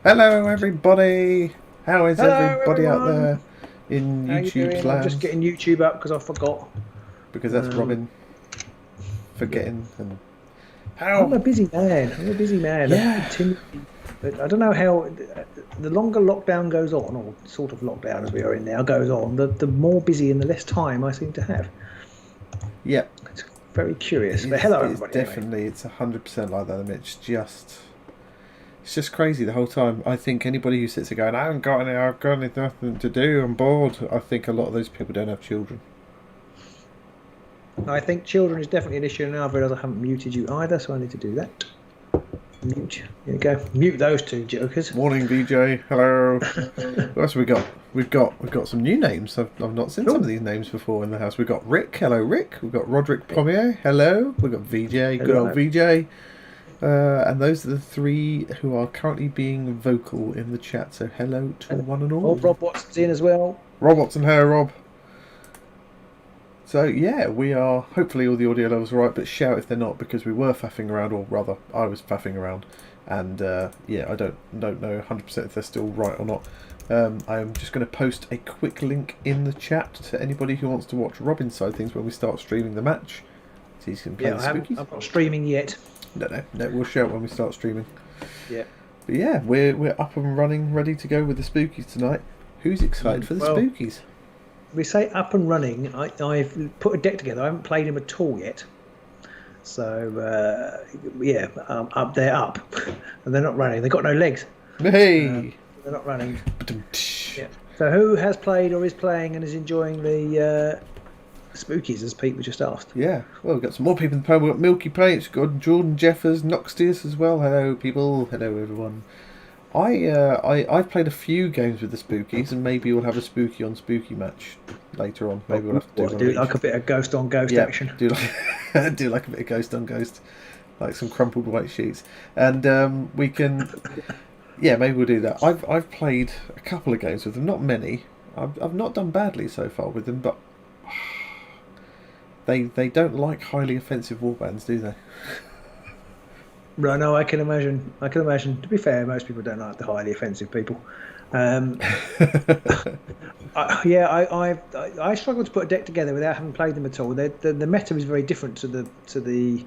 Hello, everybody. How is Hello, everybody out everyone. there in How you YouTube's doing? I'm just land? getting YouTube up because I forgot. Because that's Um, Robin yeah, forgetting and I'm how. a busy man. I'm a busy man. I Yeah, continually, but I don't know how. The longer lockdown goes on, or sort of lockdown as we are in now goes on, the more busy and the less time I seem to have. yeah. It's very It curious. But is. hello, It is everybody. Anyway, definitely. It's 100% like that. I mean, it's just crazy the whole time. I think anybody who sits there going, "I haven't got any. I've got nothing to do. I'm bored." I think a lot of those people don't have children. I think children is definitely an issue, and now I've realised I haven't muted you either, so I need to do that. Mute. There you go. Mute those two jokers. Morning, VJ. Hello. What else have we got? We've got some new names. I've not seen some of Oh, these names before in the house. We've got Rick. Hello, Rick. We've got Roderick Pommier. Hello. We've got VJ. Good old hello. VJ. And those are the three who are currently being vocal in the chat. So hello to And one and oh, all. Rob Watson's in as well. Rob Watson. Hello, Rob. So yeah, we are. Hopefully all the audio levels are right, but shout if they're not because we were faffing around, or rather, I was faffing around, and yeah, I don't know 100% if they're still right or not. I'm just going to post a quick link in the chat to anybody who wants to watch Robin's side things when we start streaming the match, so you can play Yeah, the I haven't. spookies. I'm not streaming yet. No, we'll shout when we start streaming. Yeah. But yeah, we're up and running, ready to go with the spookies tonight. Who's excited for the Well, spookies? we say up and running. I've put a deck together. I haven't played him at all yet. So yeah, up they're up, and they're not running. They've got no legs. Uh, Hey. they're not running. Yeah. So who has played or is playing and is enjoying the spookies, as Pete was just asked? Yeah, well, we've got some more people in the pub. We've got Milky Plates, we've got Jordan Jeffers, Noxtius as well. Hello, people. Hello, everyone. I've played a few games with the Spookies, and maybe we'll have a Spooky on Spooky match later on. Maybe we'll have to do What, one of do each. like a bit of ghost on ghost Yeah, action? do like do like a bit of Ghost on Ghost, like some crumpled white sheets, and we can. Yeah, maybe we'll do that. I've played a couple of games with them, not many. I've not done badly so far with them, but they don't like highly offensive warbands, do they? Right, no, I can imagine. I can imagine. To be fair, most people don't like the highly offensive people. Um, yeah, I struggle to put a deck together without having played them at all. The meta is very different to the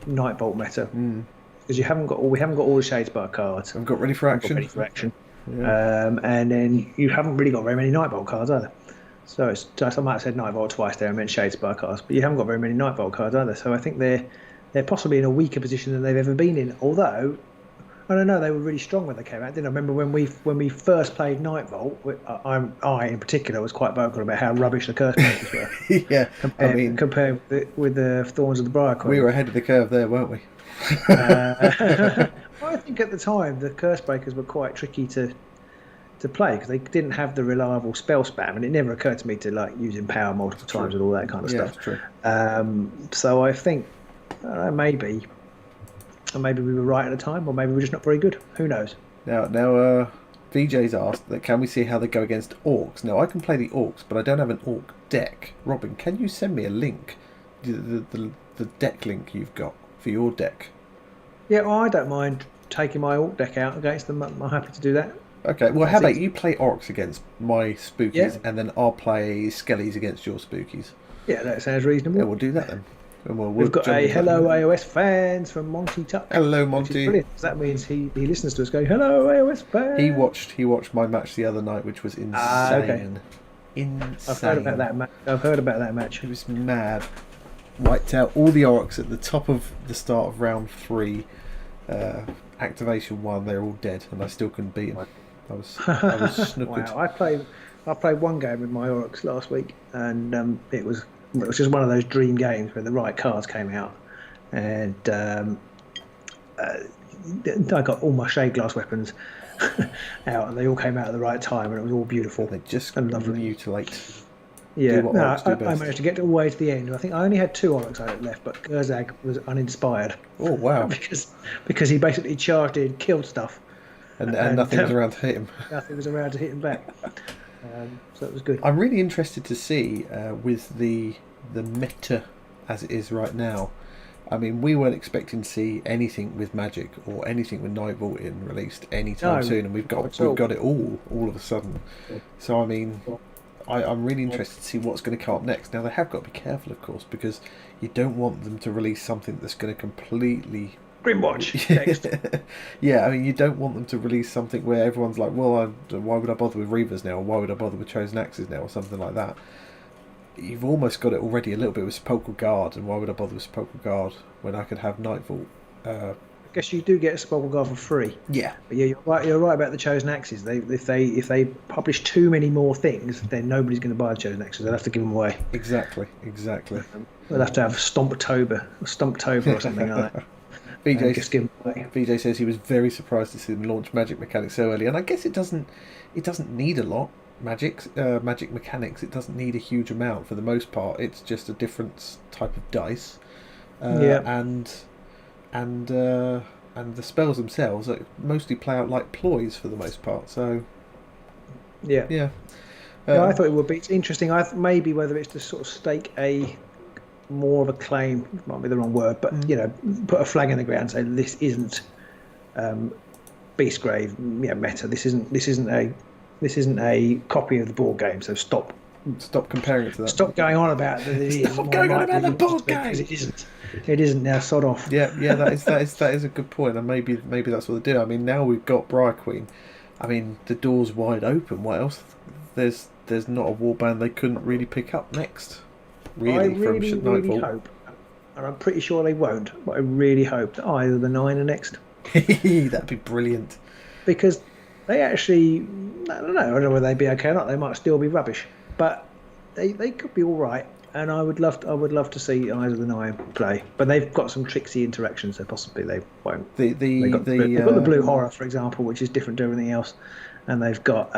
Nightbolt meta Mm. because we haven't got all the Shadespire cards. I've got ready for We haven't got action. ready for action, Yeah. and then you haven't really got very many Nightbolt cards either. So it's just, I might have said Nightbolt twice there. I meant Shadespire cards, but you haven't got very many Nightbolt cards either. So I think they're possibly in a weaker position than they've ever been in. Although I don't know, they were really strong when they came out. Didn't I remember when we first played Nightbolt? I in particular was quite vocal about how rubbish the Curse Breakers were Yeah, I mean, compared with the Thorns of the Briar we Queen. were ahead of the curve there, weren't we? I think at the time the Curse Breakers were quite tricky to play because they didn't have the reliable spell spam, and it never occurred to me to like use Empower multiple times and all that kind of Yeah, stuff. it's true. So I think maybe we were right at the time, or maybe we're just not very good. Who knows? Now, VJ's asked that can we see how they go against orcs? Now, I can play the orcs, but I don't have an orc deck. Robin, can you send me a link? The deck link you've got for your deck. Yeah, well, I don't mind taking my Orc deck out against them. I'm happy to do that. Okay, well, how That's about easy. you play orcs against my spookies, Yeah, and then I'll play skellies against your spookies. yeah, that sounds Yeah, reasonable. we'll do that then. And we'll We've got jump a into that in a hello minute. AOS fans from Monty Tuck, Hello, which is Monty. brilliant. So that means he listens to us going hello AOS fans. He watched my match the other night, which was insane. Ah, okay. Insane. I've heard about that match. I've heard about that match. It was mad. Wiped out all the orcs at the top of the start of round 3. Activation 1, they're all dead, and I still couldn't beat them. I was snookered. Wow, I played one game with my Orcs last week, and it was just one of those dream games where the right cards came out, and I got all my shade glass weapons out, and they all came out at the right time, and it was all beautiful They just and lovely. mutilate. Yeah, what no, orcs do I best. managed to get all the way to the end. I think I only had 2 Orcs I had left, but Gerzag was uninspired Oh wow! because he basically charged in, killed stuff, And and nothing was around to hit him. nothing was around to hit him back. So it was good. I'm really interested to see with the meta as it is right now. I mean, we weren't expecting to see anything with Magic or anything with Night Vaulting released anytime soon, and we've got it all of a sudden. So I mean, I'm really interested to see what's going to come up next. Now they have got to be careful, of course, because you don't want them to release something that's going to completely Grimwatch next. Yeah, I mean, you don't want them to release something where everyone's like, well, why would I bother with Reavers now, or why would I bother with Chosen Axes now, or something like that. You've almost got it already a little bit with Sepulchral Guard, and why would I bother with Sepulchral Guard when I could have Night Vault? I guess you do get a Sepulchral Guard for free. Yeah, but yeah, you're right about the Chosen Axes. If they publish too many more things, then nobody's going to buy the Chosen Axes. They'll have to give them away. Exactly. They'll have to have Stomptober or something like that. VJ says he was very surprised to see them launch Magic mechanics so early, and I guess it doesn't need a lot. Magic mechanics, it doesn't need a huge amount for the most part. It's just a different type of dice, and the spells themselves mostly play out like ploys for the most part. So yeah. I thought it would be. It's interesting. Maybe whether it's to sort of stake a more of a claim, might be the wrong word, but put a flag in the ground and say this isn't Beastgrave meta. This isn't a copy of the board game. So stop comparing it to that. Stop going on about that. It is. Stop going on about the board game. It isn't. It isn't now. Sod off. Yeah. That is a good point, and maybe that's what they do. I mean, now we've got Briar Queen. I mean, the door's wide open. What else? There's not a warband they couldn't really pick up next. I really hope, and I'm pretty sure they won't, but I really hope that either the 9 are next. That'd be brilliant. Because they actually, I don't know whether they'd be okay or not. They might still be rubbish, but they could be all right. And I would love to see either the 9 play. But they've got some tricksy interactions, so possibly they won't. They've got the Blue Horror, for example, which is different to everything else, and they've got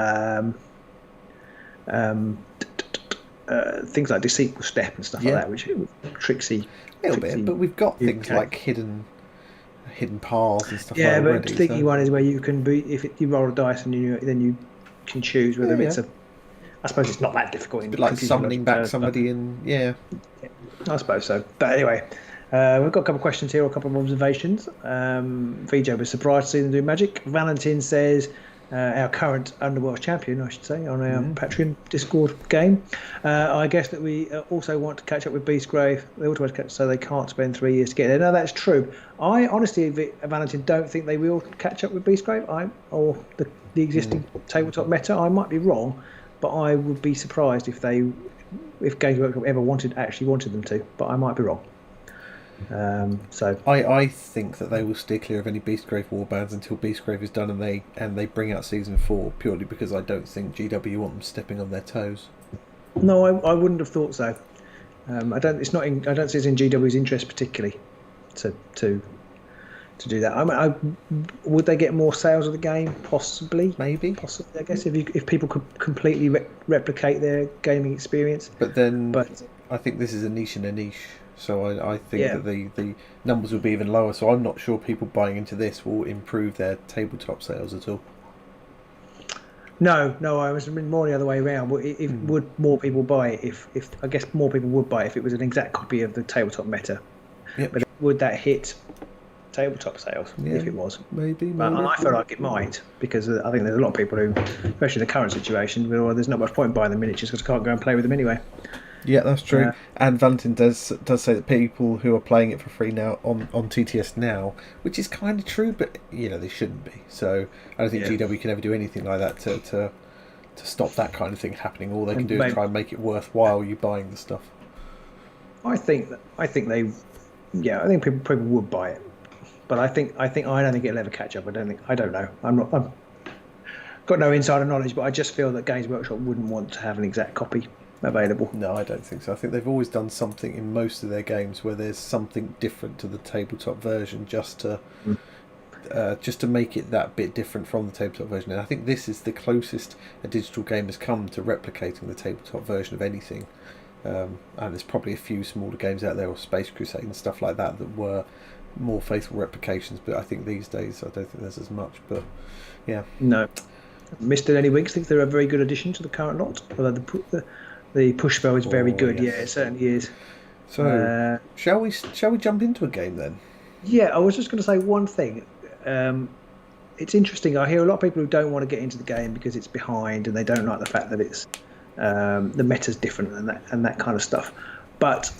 things like Deceitful Step and stuff like that, which are tricksy. A little bit, but we've got things like hidden paths and stuff like that. Yeah, but the sticky one is where you can be, you roll a dice and then you can choose whether it's a. I suppose it's not that difficult. It's a bit like summoning back somebody I suppose so. But anyway, we've got a couple of questions here, or a couple of observations. VJ was surprised to see them do Magic. Valentin says, our current Underworlds champion, I should say, on our Patreon Discord game. I guess that we also want to catch up with Beastgrave. They also want to catch, so they can't spend 3 years to get there. No, that's true. I honestly, Valentin, don't think they will catch up with Beastgrave or the existing tabletop meta. I might be wrong, but I would be surprised if Games Workshop ever actually wanted them to. But I might be wrong. So I think that they will steer clear of any Beastgrave warbands until Beastgrave is done and they bring out season 4, purely because I don't think GW want them stepping on their toes. No, I wouldn't have thought so. I don't see it's in GW's interest particularly to do that. I would they get more sales of the game? Possibly. Maybe. I guess if people could completely replicate their gaming experience. But I think this is a niche in a niche. So I think that the numbers will be even lower. So I'm not sure people buying into this will improve their tabletop sales at all. No, I was more the other way around. Would more people buy it if I guess more people would buy it if it was an exact copy of the tabletop meta. Yep. But would that hit tabletop sales if it was? Maybe. And I feel like it might, because I think there's a lot of people who, especially the current situation, there's not much point in buying the miniatures because I can't go and play with them anyway. Yeah, that's true. And Valentin does say that people who are playing it for free now on TTS now, which is kind of true, but they shouldn't be. So I don't think GW can ever do anything like that to stop that kind of thing happening. All they can do is try and make it worthwhile you buying the stuff. I think people would buy it, but I don't think it'll ever catch up. I don't know. I'm got no insider knowledge, but I just feel that Games Workshop wouldn't want to have an exact copy available. No, I don't think so. I think they've always done something in most of their games where there's something different to the tabletop version, just to make it that bit different from the tabletop version. And I think this is the closest a digital game has come to replicating the tabletop version of anything. And there's probably a few smaller games out there, or Space Crusade and stuff like that were more faithful replications. But I think these days I don't think there's as much. But yeah, no. Mr. Lenny Winks thinks they're a very good addition to the current lot. Although the push spell is very good. Yes. Yeah, it certainly is. So, shall we jump into a game then? Yeah, I was just going to say one thing. It's interesting. I hear a lot of people who don't want to get into the game because it's behind, and they don't like the fact that it's the meta's different and that kind of stuff. But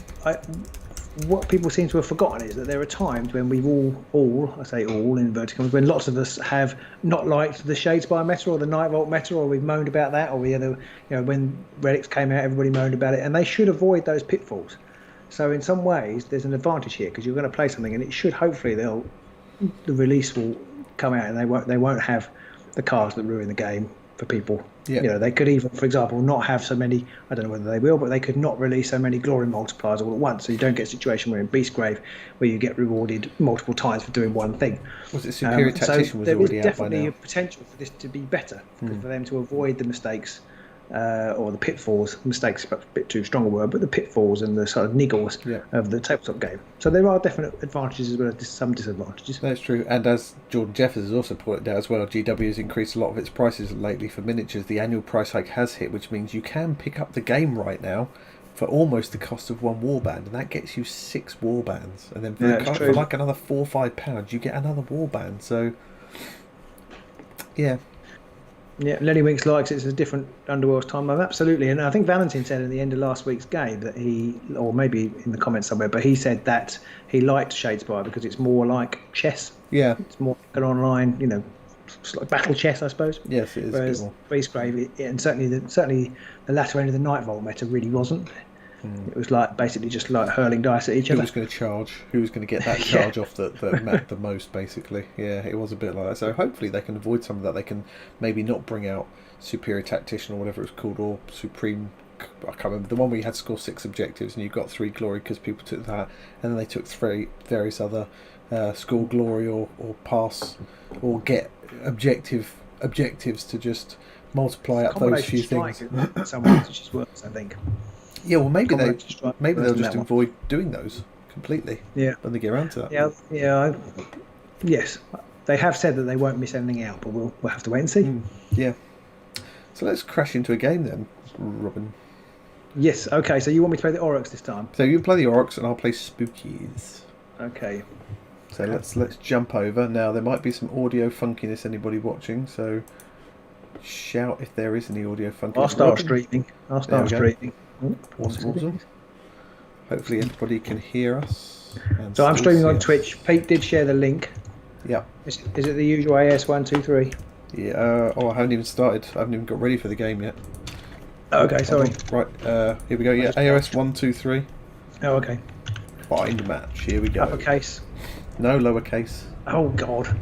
what people seem to have forgotten is that there are times when we've all I say all in inverted commas, when lots of us have not liked the Shadespire meta or the Nightvault meta, or we've moaned about that, or when Relics came out, everybody moaned about it, and they should avoid those pitfalls. So in some ways, there's an advantage here because you're going to play something, and it should hopefully the release will come out, and they won't have the cards that ruin the game for people. Yeah. They could even, for example, not have so many. I don't know whether they will, but they could not release so many glory multipliers all at once, so you don't get a situation where in Beastgrave where you get rewarded multiple times for doing one thing. Was it Superior Tactician was already out by now? There is definitely a potential for this to be better, for them to avoid the mistakes. Or the pitfalls, mistakes is a bit too strong a word, but the pitfalls and the sort of niggles of the tabletop game. So there are definite advantages as well as some disadvantages. That's true, and as Jordan Jeffers has also pointed out as well, GW has increased a lot of its prices lately for miniatures. The annual price hike has hit, which means you can pick up the game right now for almost the cost of one warband, and that gets you 6 warbands. And then for like another £4 or £5, you get another warband. So, yeah. Yeah, Lenny Winks likes it's a different Underworlds time. Absolutely, and I think Valentin said at the end of last week's game that or maybe in the comments somewhere, but he said that he liked Shadespire because it's more like chess. Yeah, it's more like an online, it's like battle chess, I suppose. Yes, it is. Whereas Beastgrave, and certainly the latter end of the Nightvault meta really wasn't. It was basically just like hurling dice at each other. Who was going to charge? Who was going to get that charge off that mapped the most, basically? Yeah, it was a bit like that. So hopefully they can avoid some of that. They can maybe not bring out Superior Tactician or whatever it's called, or Supreme. I can't remember the one where you had to score 6 objectives and you got 3 glory because people took that, and then they took 3 various other score glory or pass or get objectives to just multiply up those few things. Somewhere which is worse, I think. Yeah, well, maybe they'll just avoid doing those completely. Yeah, when they get around to that. Yes, they have said that they won't miss anything out, but we'll have to wait and see. Yeah. So let's crash into a game then, Robin. Yes. Okay. So you want me to play the Aurochs this time? So you play the Aurochs, and I'll play Spookies. Okay. So let's jump over now. There might be some audio funkiness. Anybody watching? So shout if there is any audio funkiness. I'll start streaming. Awesome. Hopefully everybody can hear us. So I'm streaming on Twitch. Pete did share the link. Yeah. Is it the usual AS123? Yeah. I haven't even started. I haven't even got ready for the game yet. Okay, sorry. Right. Here we go. Yeah. AOS123. Oh, okay. Bind match. Here we go. Uppercase. No, lowercase. Oh God.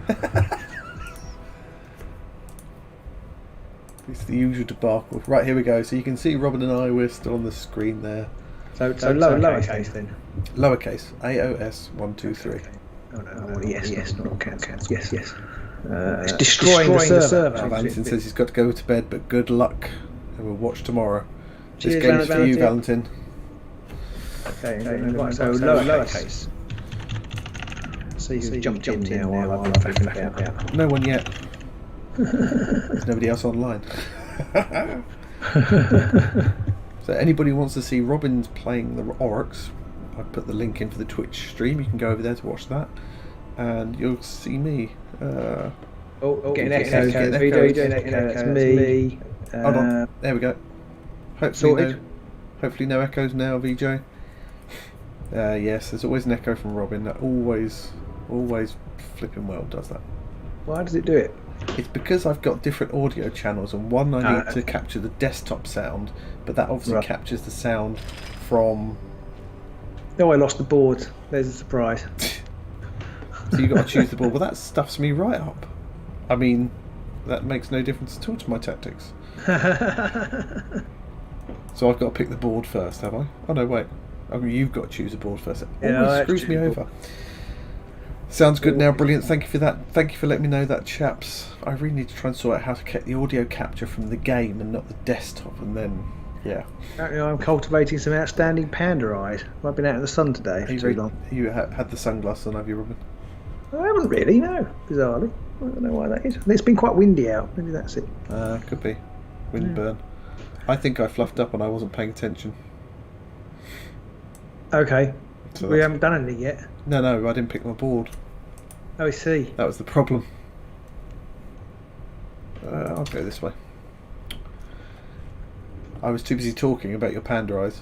It's the usual debacle. Right, here we go. So you can see Robin and I, we're still on the screen there. So lowercase then? Lowercase. AOS123. Okay. Oh, no. Yes, not all caps. Yes. It's destroying the server. Valentin says he's got to go to bed, but good luck. And we'll watch tomorrow. Cheers, this game is for you, Valentin. Okay, so lowercase. So you jumped in now while I'm faffing about. No one yet. There's nobody else online. So anybody who wants to see Robin's playing the Aurochs, I've put the link in for the Twitch stream. You can go over there to watch that, and you'll see me. Getting echoes. It's me. Hold on. There we go. Hopefully no echoes now, VJ. Yes, there's always an echo from Robin. That always flipping well does that. Why does it do it? It's because I've got different audio channels, and one I need to capture the desktop sound, but that obviously captures the sound from... Oh, I lost the board. There's a surprise. So you've got to choose the board. Well, that stuffs me right up. I mean, that makes no difference at all to my tactics. So I've got to pick the board first, have I? Oh no, wait. I mean, you've got to choose the board first. It always screws me over. Sounds good now, brilliant. Thank you for that. Thank you for letting me know that, chaps. I really need to try and sort out how to get the audio capture from the game and not the desktop, and then, yeah. I'm cultivating some outstanding panda eyes. I've been out in the sun today for too long. You had the sunglasses on, have you, Robin? I haven't really, no, bizarrely. I don't know why that is. It's been quite windy out. Maybe that's it. Could be. Wind burn. I think I fluffed up and I wasn't paying attention. Okay. So We haven't done anything yet. No, I didn't pick my board. Oh, I see. That was the problem. I'll go this way. I was too busy talking about your panda eyes.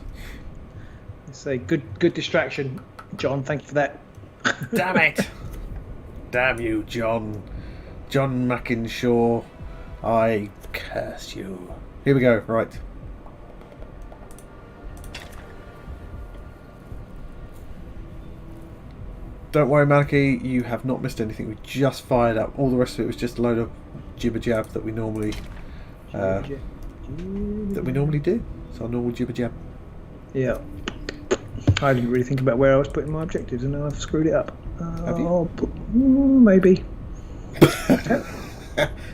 Say good distraction, John. Thank you for that. Damn it! Damn you, John. John Mackinshaw. I curse you. Here we go, right. Don't worry, Malachi, you have not missed anything. We just fired up. All the rest of it was just a load of jibber jab that we normally do. It's our normal jibber jab. Yeah. I didn't really think about where I was putting my objectives, and now I've screwed it up. Have you? Maybe.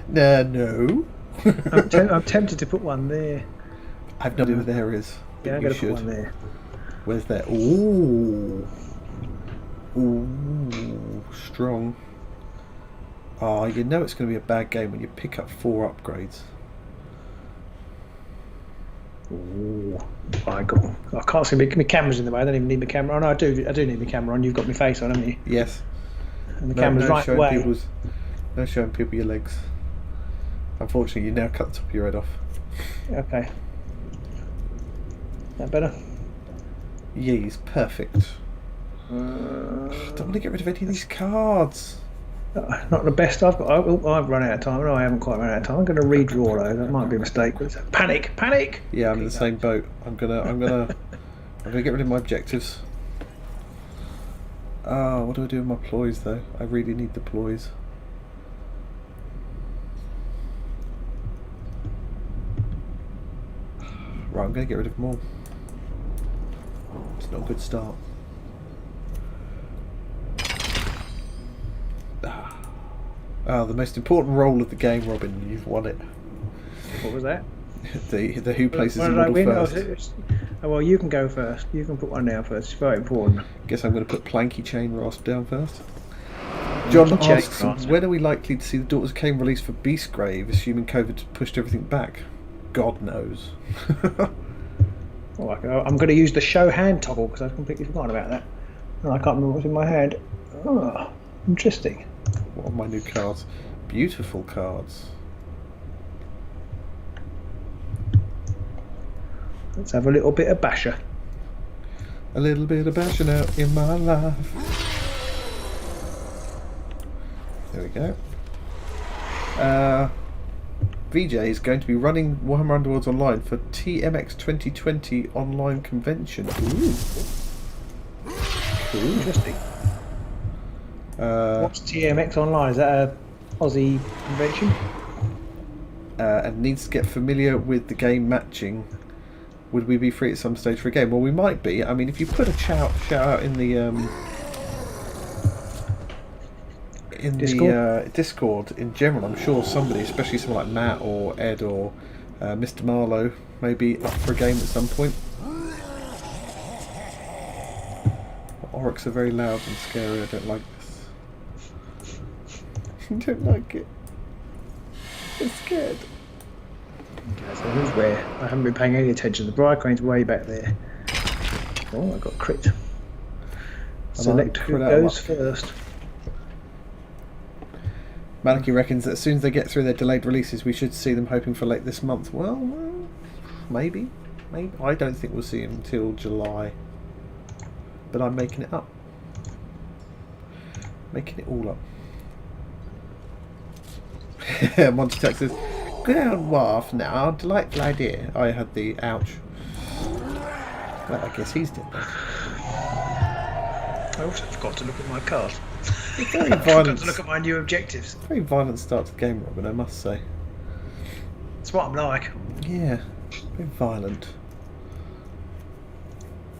No. I'm tempted to put one there. I've no idea where there is. Yeah, I'm going to put one there. Where's that? Ooh. Ooh, strong. Oh, you know it's going to be a bad game when you pick up 4 upgrades. Ooh, I can't see my camera's in the way. I don't even need my camera on. I do need my camera on. You've got my face on, haven't you? Yes. And the camera's right away. No showing people your legs. Unfortunately, you now cut the top of your head off. Okay. That better? Yes, perfect. Don't want to get rid of any of these cards. Not the best I've got. I've run out of time. No, I haven't quite run out of time. I'm going to redraw though. That might be a mistake. Panic! Yeah, I'm in the same boat. I'm gonna get rid of my objectives. What do I do with my ploys though? I really need the ploys. Right, I'm going to get rid of them all. It's not a good start. The most important role of the game, Robin. You've won it. What was that? the who places the model first. Oh, well, you can go first. You can put one down first. It's very important. Guess I'm going to put Planky Chain Rasp down first. John asks, when are we likely to see the Daughters of Cain released for Beastgrave, assuming COVID pushed everything back? God knows. Oh, I'm going to use the show hand toggle because I've completely forgotten about that. And I can't remember what's in my hand. Oh, interesting. What are my new cards? Beautiful cards. Let's have a little bit of basher. A little bit of bashing out in my life. There we go. VJ is going to be running Warhammer Underworlds online for TMX 2020 online convention. Ooh. Cool. Interesting. What's TMX Online? Is that a Aussie convention? And needs to get familiar with the game matching. Would we be free at some stage for a game? Well, we might be. I mean, if you put a shout out in the Discord in general, I'm sure somebody, especially someone like Matt or Ed or Mr. Marlowe, may be up for a game at some point. Oryx are very loud and scary. I don't like this. I don't like it. I'm scared. Okay, so who's where? I haven't been paying any attention. The Briar crane's way back there. Oh, I got crit. Select who goes first. Malachi reckons that as soon as they get through their delayed releases, we should see them, hoping for late this month. Well, maybe. I don't think we'll see them until July. But I'm making it up. Making it all up. Monty Tuck says, "Good old Wharf now, delightful idea." I had the ouch. Well, I guess he's dead then. I also forgot to look at my card. It's very I violent. forgot to look at my new objectives. Very violent start to the game, Robin, I must say. That's what I'm like. Yeah, very violent.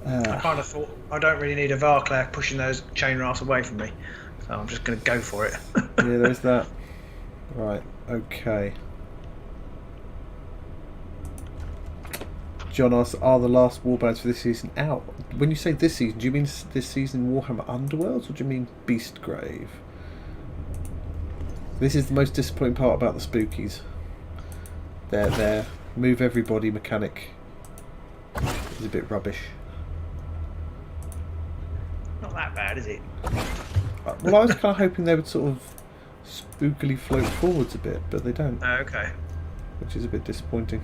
I kind of thought I don't really need a Varclav pushing those chain rafts away from me, so I'm just going to go for it. Yeah, there's that. Right, okay. John asks, are the last warbands for this season out? When you say this season, do you mean this season Warhammer Underworlds, or do you mean Beastgrave? This is the most disappointing part about the Spookies. Their move everybody mechanic is a bit rubbish. bad, is it? Well, I was kind of hoping they would sort of spookily float forwards a bit, but they don't. Oh, okay. Which is a bit disappointing.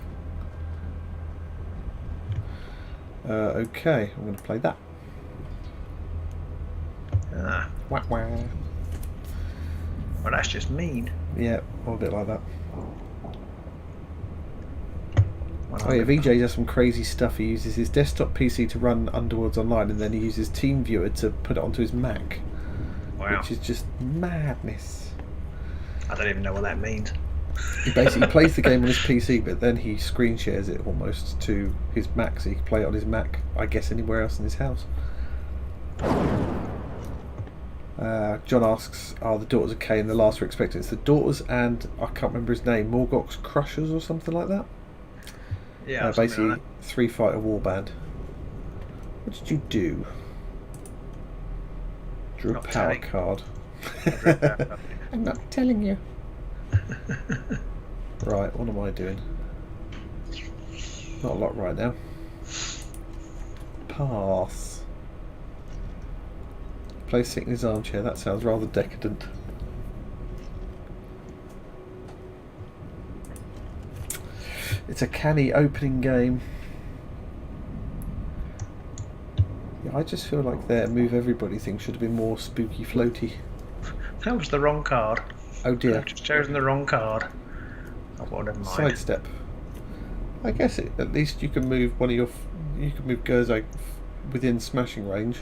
Okay, I'm going to play that. Ah. Wah, wah. Well, that's just mean. Yeah, or a bit like that. Well, Oh yeah, VJ does some crazy stuff. He uses his desktop PC to run Underworlds online, and then he uses TeamViewer to put it onto his Mac. Wow. Which is just madness. I don't even know what that means. He basically plays the game on his PC, but then he screen shares it almost to his Mac, so he can play it on his Mac, I guess, anywhere else in his house. John asks, are the daughters okay and the last we're expecting? It's the daughters and, I can't remember his name, Morgoth's Crushers or something like that? Yeah, basically, like 3-fighter warband. What did you do? Drew a Not power telling. card. that. I'm not telling you. Right, what am I doing? Not a lot right now. Pass. Play sitting in his armchair, that sounds rather decadent. It's a canny opening game. Yeah, I just feel like their move everybody thing should have been more spooky floaty. That was the wrong card. Oh dear. I've just chosen the wrong card. Oh, well, never mind. Sidestep. I guess at least you can move one of your. You can move Gerzo within smashing range.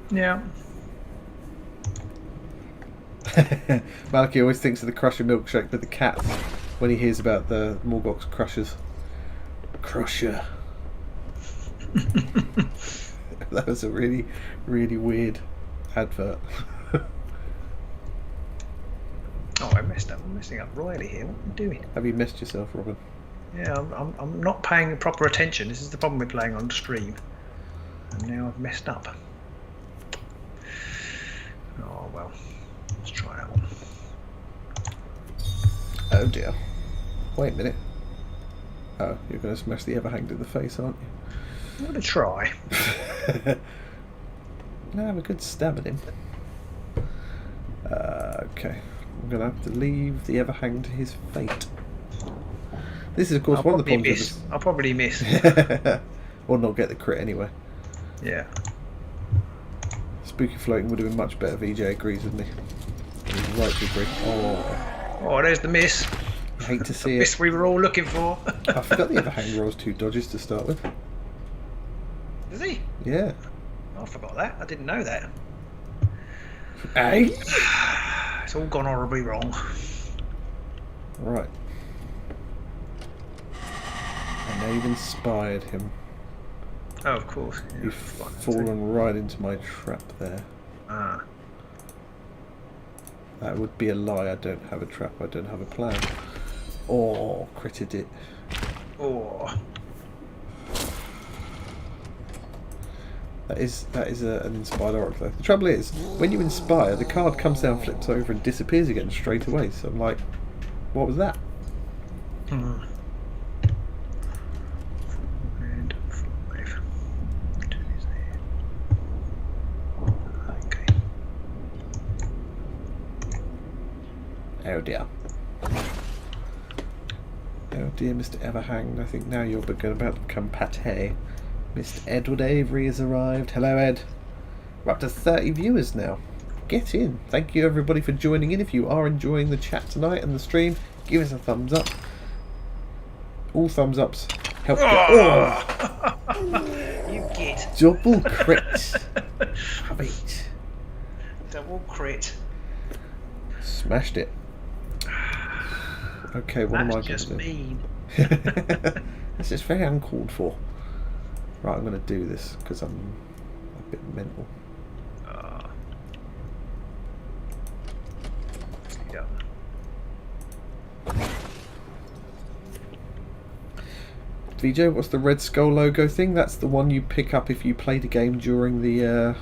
Yeah. Maliki always thinks of the Crusher milkshake with the cat when he hears about the Morgoth's Crushers. Crusher. That was a really, really weird advert. Oh, I messed up. I'm messing up royally here. What am I doing? Have you messed yourself, Robin? Yeah, I'm not paying proper attention. This is the problem with playing on stream. And now I've messed up. Oh well. Let's try that one. Oh dear. Wait a minute. Oh, you're going to smash the Everhanged in the face, aren't you? I'm going to try. No, have a good stab at him. Okay. I'm going to have to leave the Everhanged to his fate. This is, of course, I'll one of the probably problems. miss. I'll probably miss. Or not get the crit anyway. Yeah. Spooky floating would have been much better. VJ agrees with me. He's right to agree. Oh, there's the miss. I hate to The see miss it. we were all looking for. I forgot the Everhanged rolls 2 dodges to start with. Is he? Yeah. I forgot that. I didn't know that. Hey. It's all gone horribly wrong. Right. And now you've inspired him. Oh, of course. Yeah, You've fallen right into my trap there. Ah. That would be a lie. I don't have a trap. I don't have a plan. Oh, critted it. Oh. That is an inspired oracle. The trouble is, when you inspire, the card comes down, flips over, and disappears again straight away. So I'm like, what was that? Hmm. And 5. Okay. Oh dear. Oh dear, Mr. Everhanged. I think now you're about to become pate. Mr. Edward Avery has arrived. Hello, Ed. We're up to 30 viewers now. Get in. Thank you, everybody, for joining in. If you are enjoying the chat tonight and the stream, give us a thumbs up. All thumbs ups help. Oh! You git. Double crit. Have it. Double crit. Smashed it. Okay, what am I going That's to just do? mean. This is very uncalled for. Right, I'm going to do this because I'm a bit mental. Yeah. VJ, what's the Red Skull logo thing? That's the one you pick up if you played a game during the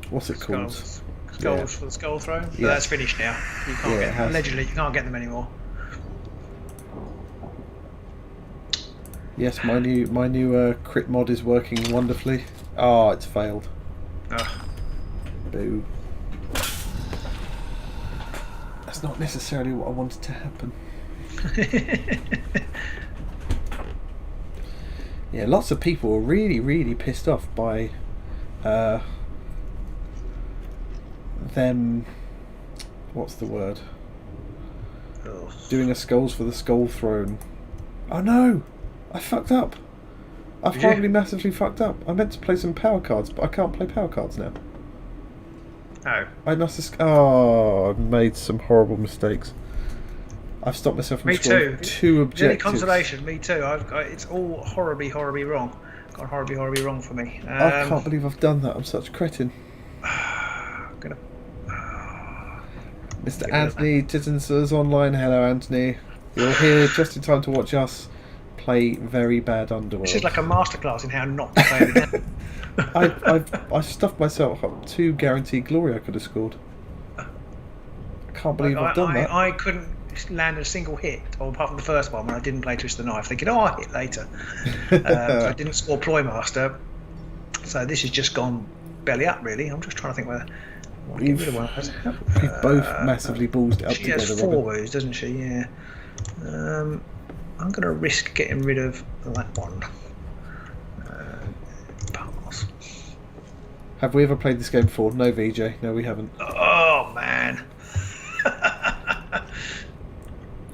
what's it called? Skulls for the skull throw. But Yeah. that's finished now. You can't Yeah, it get has. allegedly you can't get them anymore. Yes, my new crit mod is working wonderfully. Oh, it's failed. Ugh. Boo. That's not necessarily what I wanted to happen. Yeah, lots of people were really pissed off by them. What's the word? Oh. Doing a skulls for the skull throne. Oh no! I fucked up. I've probably massively fucked up. I meant to play some power cards, but I can't play power cards now. Oh. I must have. Oh, I've made some horrible mistakes. I've stopped myself from scoring 2 objectives. Any consolation? Me too. It's all horribly wrong. Gone horribly wrong for me. I can't believe I've done that. I'm such a cretin. I'm gonna. Mr. Anthony Tittinson's online. Hello, Anthony. You're here just in time to watch us play very bad Underworlds. This is like a masterclass in how not to play the game. I stuffed myself up 2 guaranteed glory I could have scored. I can't believe I've done that. I couldn't land a single hit, or apart from the first one when I didn't play Twist the Knife, thinking, I'll hit later. I didn't score Ploy Master, so this has just gone belly up, really. I'm just trying to think whether I get rid of one. We've both massively ballsed it up together. She has 4 wounds, doesn't she? Yeah. I'm going to risk getting rid of that one. Pass. Have we ever played this game before? No, VJ. No, we haven't. Oh, man.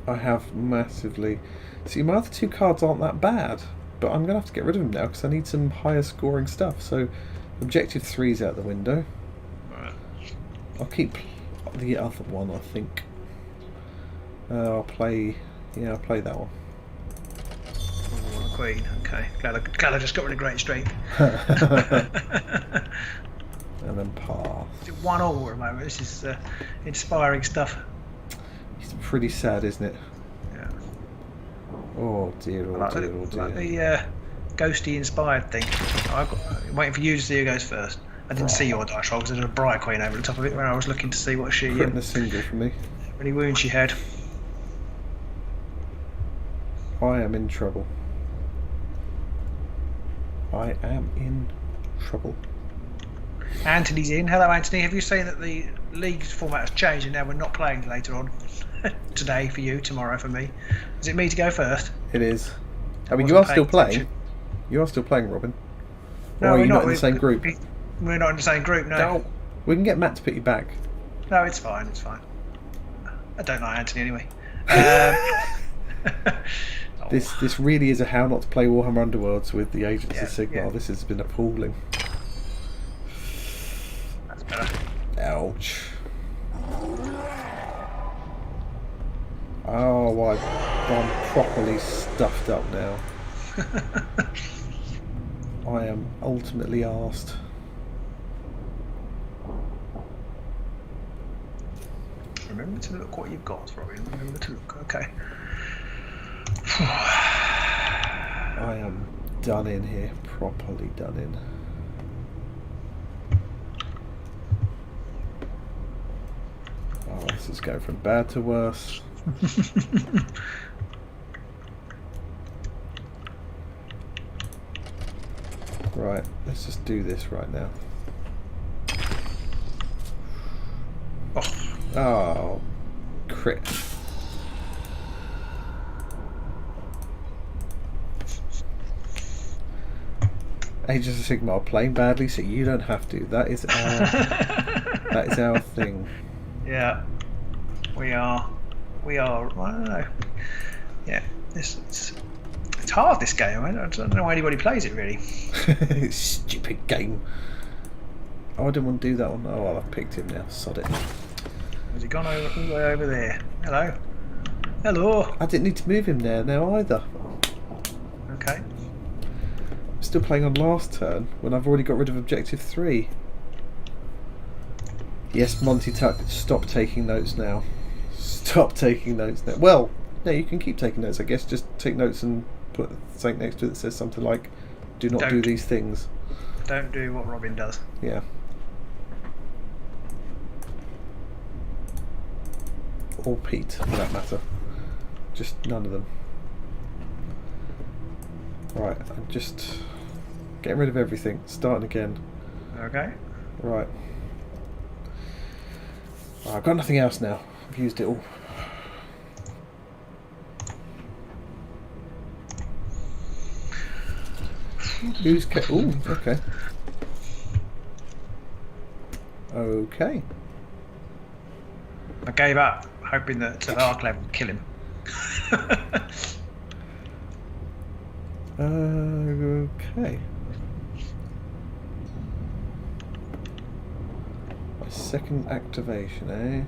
I have massively. See, my other 2 cards aren't that bad, but I'm going to have to get rid of them now because I need some higher scoring stuff. So, objective 3's out the window. Right. I'll keep the other one, I think. I'll play that one. Oh, Queen. Okay. Glad I just got rid of Great Strength. And then pass. It's 1-1 at the moment. This is inspiring stuff. It's pretty sad, isn't it? Yeah. Oh dear, oh dear, oh dear. Like the ghosty inspired thing. I'm waiting for you to see who goes first. I didn't see your dice roll because there's a Briar Queen over the top of it when I was looking to see what she. Putting a single for me. How many wounds she had. I am in trouble. I am in trouble. Anthony's in. Hello, Anthony. Have you seen that the league's format has changed and now we're not playing later on? Today for you, tomorrow for me. Is it me to go first? It is. I mean, you are still playing. You are still playing, Robin. Or are you not in the same group? We're not in the same group, no. We can get Matt to put you back. No, it's fine. It's fine. I don't like Anthony anyway. This really is a how not to play Warhammer Underworlds with the Agents of Sigmar. Yeah. This has been appalling. That's better. Ouch. Oh, I'm properly stuffed up now. I am ultimately arsed. Remember to look what you've got, Robin. Remember to look. Okay. I am done in here. Properly done in. Oh, this is going from bad to worse. Right, let's just do this right now. Oh, crit. Agents of Sigmar are playing badly, so you don't have to. That is our thing. Yeah, we are. I don't know. Yeah, it's hard, this game. I don't know why anybody plays it really. Stupid game. Oh, I didn't want to do that one. Oh, well, I've picked him now. Sod it. Has he gone all the way over there? Hello. Hello. I didn't need to move him there now either. Okay. I'm still playing on last turn when I've already got rid of objective 3. Yes, Monty Tuck, stop taking notes now. Stop taking notes now. Well, no, you can keep taking notes, I guess. Just take notes and put something next to it that says something like, do not do these things. Don't do what Robin does. Yeah. Or Pete, for that matter. Just none of them. Right, I'm just getting rid of everything. Starting again. Okay. Right. Oh, I've got nothing else now. I've used it all. Who's ooh, okay. Okay. I gave up, hoping that MacLeod would kill him. Okay. My second activation, eh?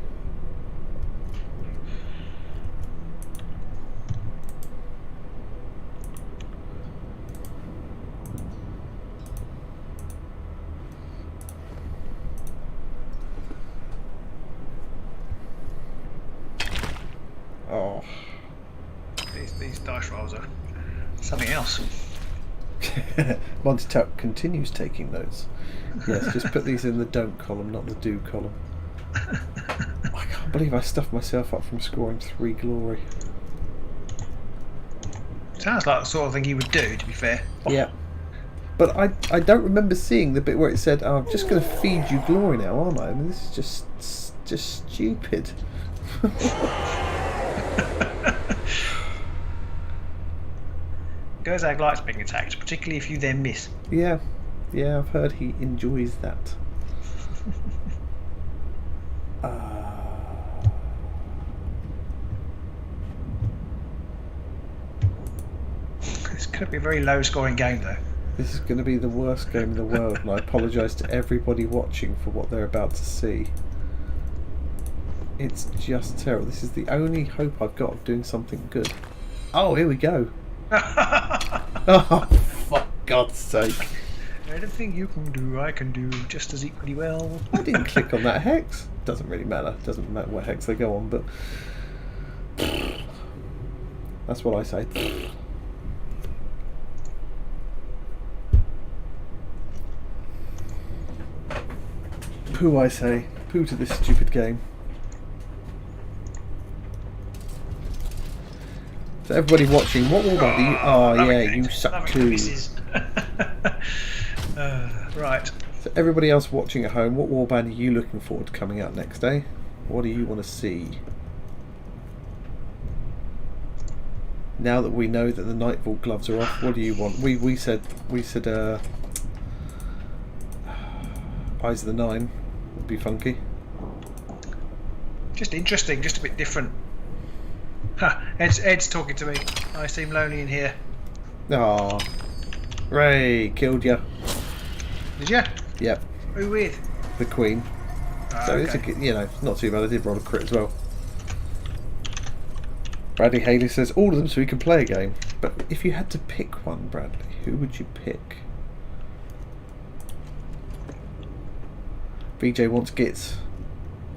Oh. These dice rolls are something else. Monty Tuck continues taking notes. Yes, just put these in the don't column, not the do column. I can't believe I stuffed myself up from scoring 3 glory. Sounds like the sort of thing you would do, to be fair. Yeah. But I don't remember seeing the bit where it said, oh, I'm just going to feed you glory now, aren't I? I mean, this is just stupid. Gerzag likes being attacked, particularly if you then miss. Yeah, I've heard he enjoys that. This could be a very low scoring game though. This is going to be the worst game in the world, and I apologise to everybody watching for what they're about to see. It's just terrible. This is the only hope I've got of doing something good. Oh, here we go. Oh, for God's sake. Anything you can do, I can do just as equally well. I didn't click on that hex. Doesn't really matter. Doesn't matter what hex they go on, but that's what I say. Pooh, I say. Pooh to this stupid game. So everybody watching, what warband do you... Oh, yeah, you suck too. Right. So everybody else watching at home, what warband are you looking forward to coming out next, eh? What do you want to see? Now that we know that the Nightfall gloves are off, what do you want? We said Eyes of the Nine would be funky. Just interesting, just a bit different. Ed's talking to me. I seem lonely in here. Oh, Ray killed you. Did you? Yep. Who with? The Queen. So okay. it's it's not too bad. I did roll a crit as well. Bradley Haley says all of them so we can play a game. But if you had to pick one, Bradley, who would you pick? VJ wants Gits.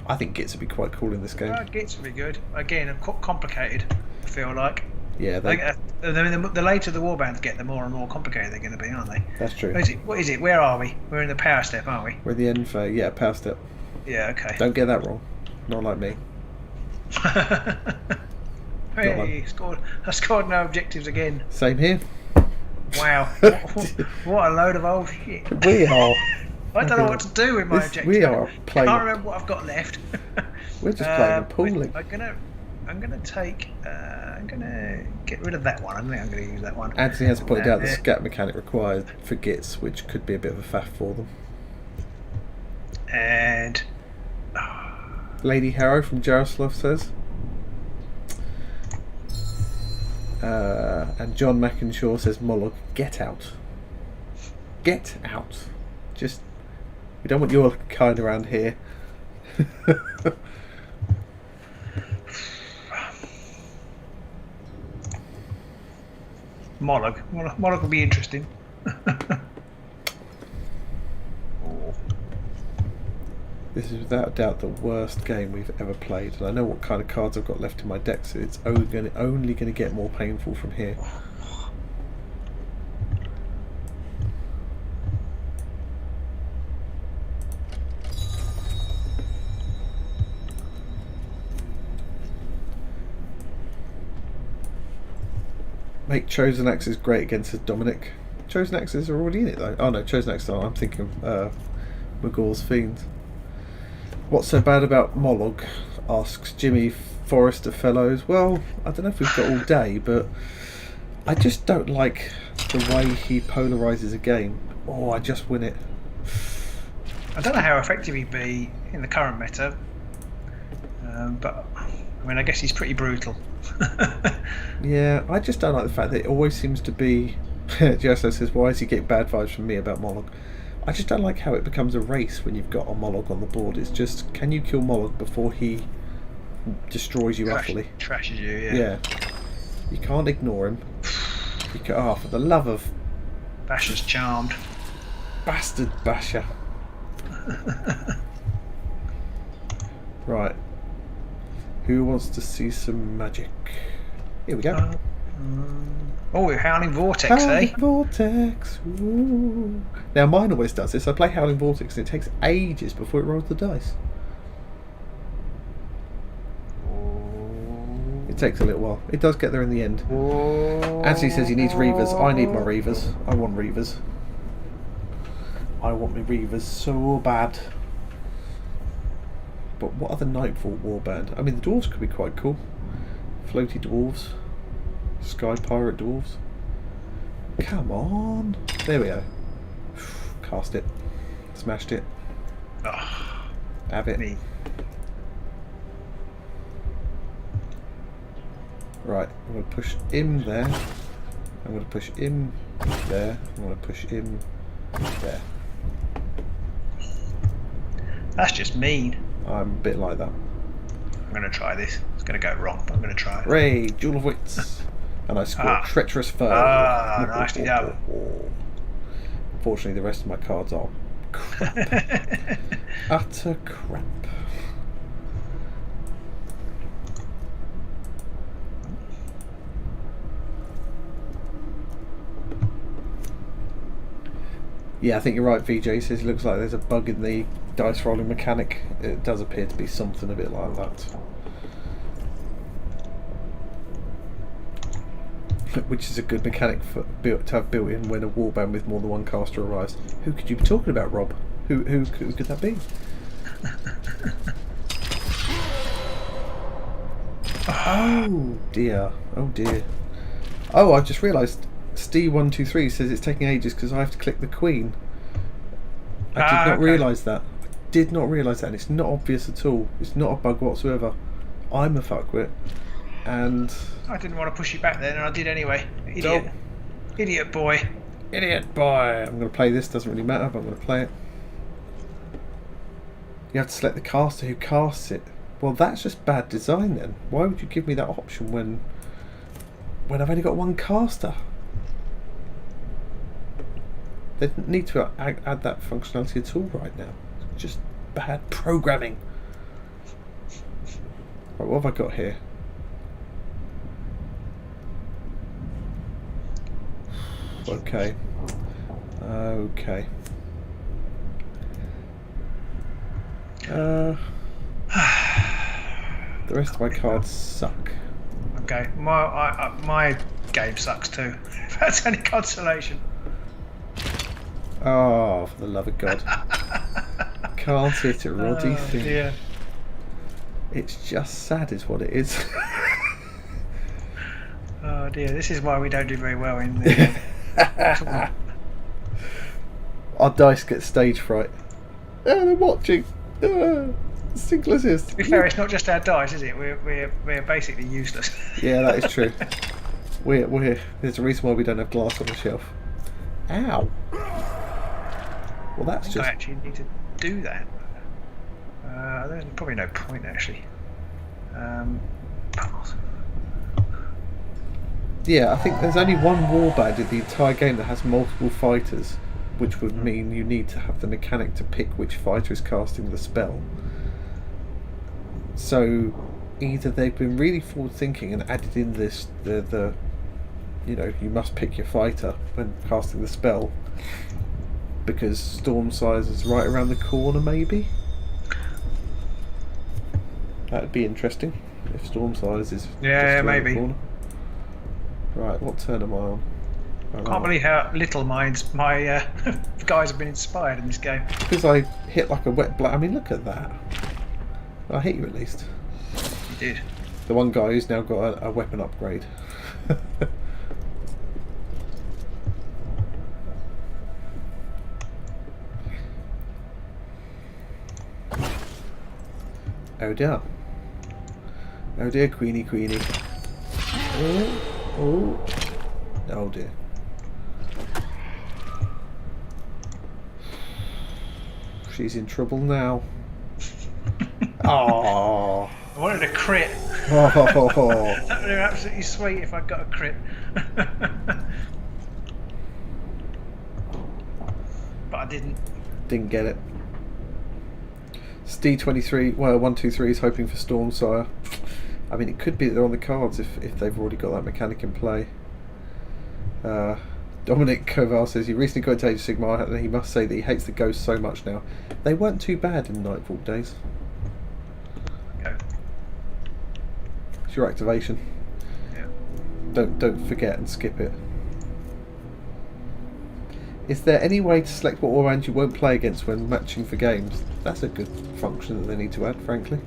I think Gits would be quite cool in this game. Gits would be good. Again, complicated, I feel like. Yeah, the later the warbands get, the more and more complicated they're going to be, aren't they? That's true. What is it? Where are we? We're in the power step, aren't we? We're at the end for, power step. Yeah, okay. Don't get that wrong. Not like me. Hey, I scored no objectives again. Same here. Wow. What a load of old shit. We are. I don't know what to do with my objectives. We are playing. I can't remember what I've got left. We're just playing a pooling. I'm gonna get rid of that one. I don't think I'm gonna use that one. Anthony has pointed out the scat mechanic required for Gits, which could be a bit of a faff for them. And Lady Harrow from Jaroslav says. And John Mackenshaw says, Moloch, get out. Get out. Just, we don't want your kind around here. Moloch will be interesting. This is without a doubt the worst game we've ever played, and I know what kind of cards I've got left in my deck, so it's only going to get more painful from here. Make Chosen Axes great again, says Dominic. Chosen Axes are already in it though. Oh no, Chosen Axes are. I'm thinking Magor's Fiends. What's so bad about Mollog? Asks Jimmy Forrester Fellows. Well, I don't know if we've got all day, but I just don't like the way he polarises a game. Oh, I just win it. I don't know how effective he'd be in the current meta, but I mean, I guess he's pretty brutal. Yeah, I just don't like the fact that it always seems to be. Jesso says, "Why is he getting bad vibes from me about Mollog?" I just don't like how it becomes a race when you've got a Mollog on the board. It's just, can you kill Mollog before he destroys you utterly? Trashes you, yeah. Yeah. You can't ignore him. You can, oh, for the love of... Basher's charmed. Bastard Basher. Right. Who wants to see some magic? Here we go. Oh, Howling Vortex, Howling Vortex. Ooh. Now mine always does this. I play Howling Vortex and it takes ages before it rolls the dice. It takes a little while. It does get there in the end. Anthony says he needs Reavers. I need my Reavers. I want Reavers. I want my Reavers so bad. But what other Nightfall warband? I mean, the dwarves could be quite cool. Floaty dwarves. Sky pirate dwarves. Come on. There we go. Cast it. Smashed it. Have it. Me. Right, I'm going to push him there. I'm going to push him there. I'm going to push him there. That's just mean. I'm a bit like that. I'm going to try this. It's going to go wrong, but I'm going to try it. Ray, Jewel of Wits. And I score Treacherous Foe. Nicely done. Unfortunately, the rest of my cards are crap. Utter crap. Yeah, I think you're right, VJ says it looks like there's a bug in the dice rolling mechanic. It does appear to be something a bit like that. Which is a good mechanic to have built in when a warband with more than one caster arrives. Who could you be talking about, Rob? Who could that be? Oh dear, oh dear. Oh, I just realised Steve123 says it's taking ages because I have to click the Queen. I did not realise that. I did not realise that, and it's not obvious at all. It's not a bug whatsoever. I'm a fuckwit, and I didn't want to push you back then, and I did anyway. Idiot. Nope. Idiot boy. Idiot boy. I'm going to play this, doesn't really matter, but I'm going to play it. You have to select the caster who casts it. Well, that's just bad design then. Why would you give me that option when I've only got one caster? They didn't need to add that functionality at all right now. It's just bad programming. Right, what have I got here? Okay. Okay. The rest of my cards suck. Okay, my game sucks too. That's any consolation. Oh, for the love of God. Can't hit a roddy thing. Dear. It's just sad is what it is. Oh dear, this is why we don't do very well in the... Our dice get stage fright. Oh, they're watching. Single assist. To be fair, it's not just our dice, is it? We're basically useless. Yeah, that is true. We're there's a reason why we don't have glass on the shelf. Ow. Well, that's I just. I actually need to do that. There's probably no point actually. Yeah, I think there's only one warband in the entire game that has multiple fighters, which would mean you need to have the mechanic to pick which fighter is casting the spell. So either they've been really forward thinking and added in this the you know, you must pick your fighter when casting the spell because storm size is right around the corner, maybe. That'd be interesting if storm size is just around maybe. the corner. Right, what turn am I on? I can't believe how little my guys have been inspired in this game. Because I hit like a wet blanket. I mean, look at that. I hit you at least. You did. The one guy who's now got a weapon upgrade. Oh dear. Oh dear, Queenie. Oh. Oh dear. She's in trouble now. Oh. I wanted a crit. Oh. That would have been absolutely sweet if I got a crit. But I didn't. Didn't get it. It's D23, well, 123 is hoping for Stormsire. I mean, it could be that they're on the cards if they've already got that mechanic in play. Dominic Koval says he recently got into Age of Sigmar and he must say that he hates the ghosts so much now. They weren't too bad in Nightfall days. Okay. It's your activation. Yeah. Don't forget and skip it. Is there any way to select what all-rounds you won't play against when matching for games? That's a good function that they need to add, frankly.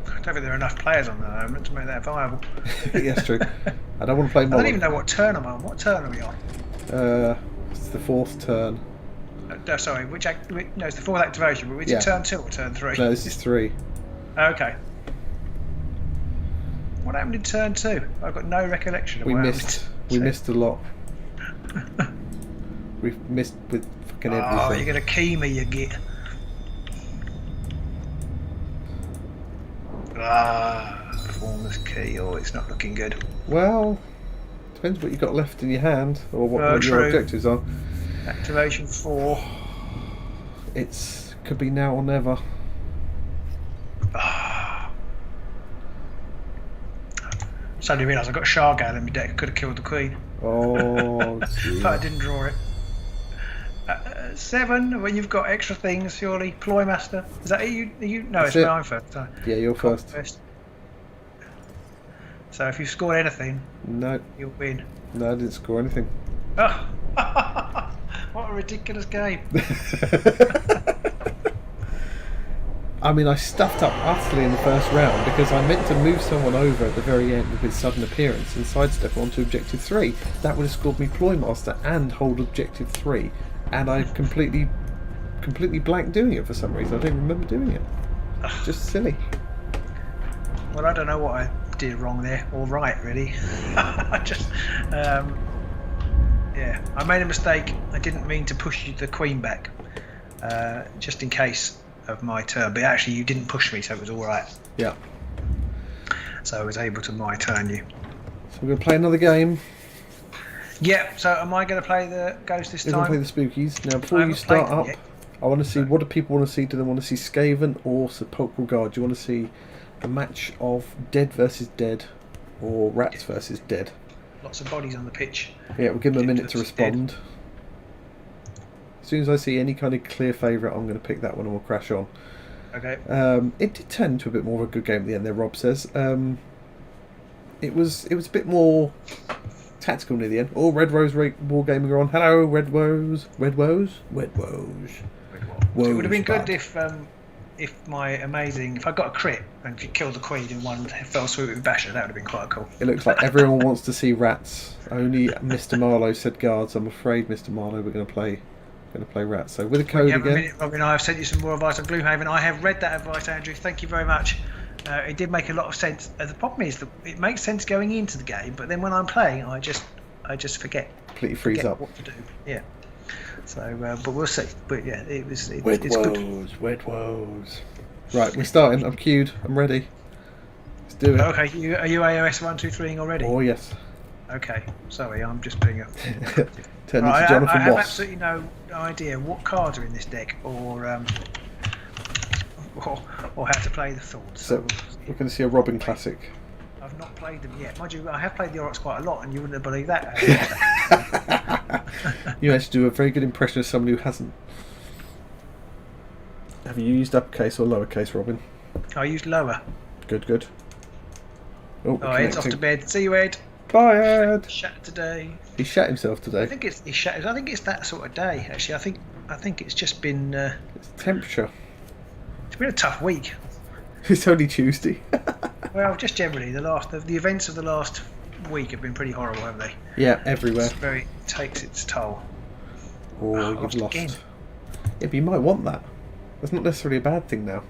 I don't think there are enough players on the moment to make that viable. Yes, true. I don't want to play more. I don't even know what turn I'm on. What turn are we on? It's the 4th turn. No, sorry, no, it's the 4th activation, but which is turn 2 or turn 3? No, this is 3. Okay. What happened in turn 2? I've got no recollection of We what missed. We missed a lot. We've missed with fucking everything. Oh, you're gonna key me, you git. Performance key. Oh, it's not looking good. Well, depends what you got left in your hand or what your True. objectives are. Activation 4. Could be now or never. Suddenly realised I've got a Shargal in my deck. Could have killed the Queen. Oh, But I didn't draw it. 7. When you've got extra things, surely. Ploy Master. Is that you? No, That's it's it. mine first. Yeah, you're first. So if you've scored anything, No, you'll win. no, I didn't score anything. Oh, what a ridiculous game. I mean, I stuffed up utterly in the first round because I meant to move someone over at the very end with sudden appearance and sidestep onto objective 3. That would have scored me Ploy Master and hold objective 3, and I completely blanked doing it for some reason. I don't remember doing it. Just silly. Well, I don't know what I did wrong there, or right, really. I just, yeah, I made a mistake. I didn't mean to push the Queen back, just in case of my turn. But actually, you didn't push me, so it was all right. Yeah. So I was able to my turn you. So we're going to play another game. Yeah. So am I going to play the Ghost this We're going to time? play the Spookies. Now, before you haven't start played them up, yet. I want to see, what do people want to see? Do they want to see Skaven or Sepulchral Guard? Do you want to see a match of Dead versus Dead or Rats versus Dead? Lots of bodies on the pitch. Yeah, we'll give them a Dead minute to versus Dead. respond. As soon as I see any kind of clear favourite, I'm going to pick that one and we'll crash on. Okay. It did turn into a bit more of a good game at the end there, Rob says. It was a bit more tactical near the end. Oh, Red Rose Wargaming are on. Hello, Red Woes. Red Woes? Red Woes. It would have been good if I got a crit and could kill the Queen in one fell swoop with Basher. That would have been quite cool. It looks like everyone wants to see Rats. Only Mr. Marlowe said Guards. I'm afraid, Mr. Marlowe, we're going to play Rats. So with a code You have a again. minute, Robin. I've sent you some more advice on Gloomhaven. I have read that advice, Andrew. Thank you very much. It did make a lot of sense. The problem is that it makes sense going into the game, but then when I'm playing, I just forget. Completely freeze forget up. what to do. Yeah. So, but we'll see. But yeah, it's Red good. Woes. Red Woes. Right, we're starting. I'm queued. I'm ready. Let's do it. Okay, are you AOS 123ing already? Oh yes. Okay. Sorry, I'm just being a. Turn Right, into Jonathan I have Ross. absolutely no idea what cards are in this deck or how to play the Thorns. So we're going to see a Robin classic. I've not played them yet. Mind you, I have played the Rawks quite a lot, and you wouldn't have believed that. You actually do a very good impression of someone who hasn't. Have you used uppercase or lowercase, Robin? I used lower. Good, good. Oh, Oh, Ed's off to bed. See you, Ed. Bye, Ed. Shat today. He shat himself today. I think it's that sort of day. Actually, I think it's just been. It's temperature. It's been a tough week. It's only Tuesday. Well, just generally, the events of the last week have been pretty horrible, haven't they? Yeah, everywhere. Takes its toll. Oh, you've lost. Again. Yeah, but you might want that. That's not necessarily a bad thing now.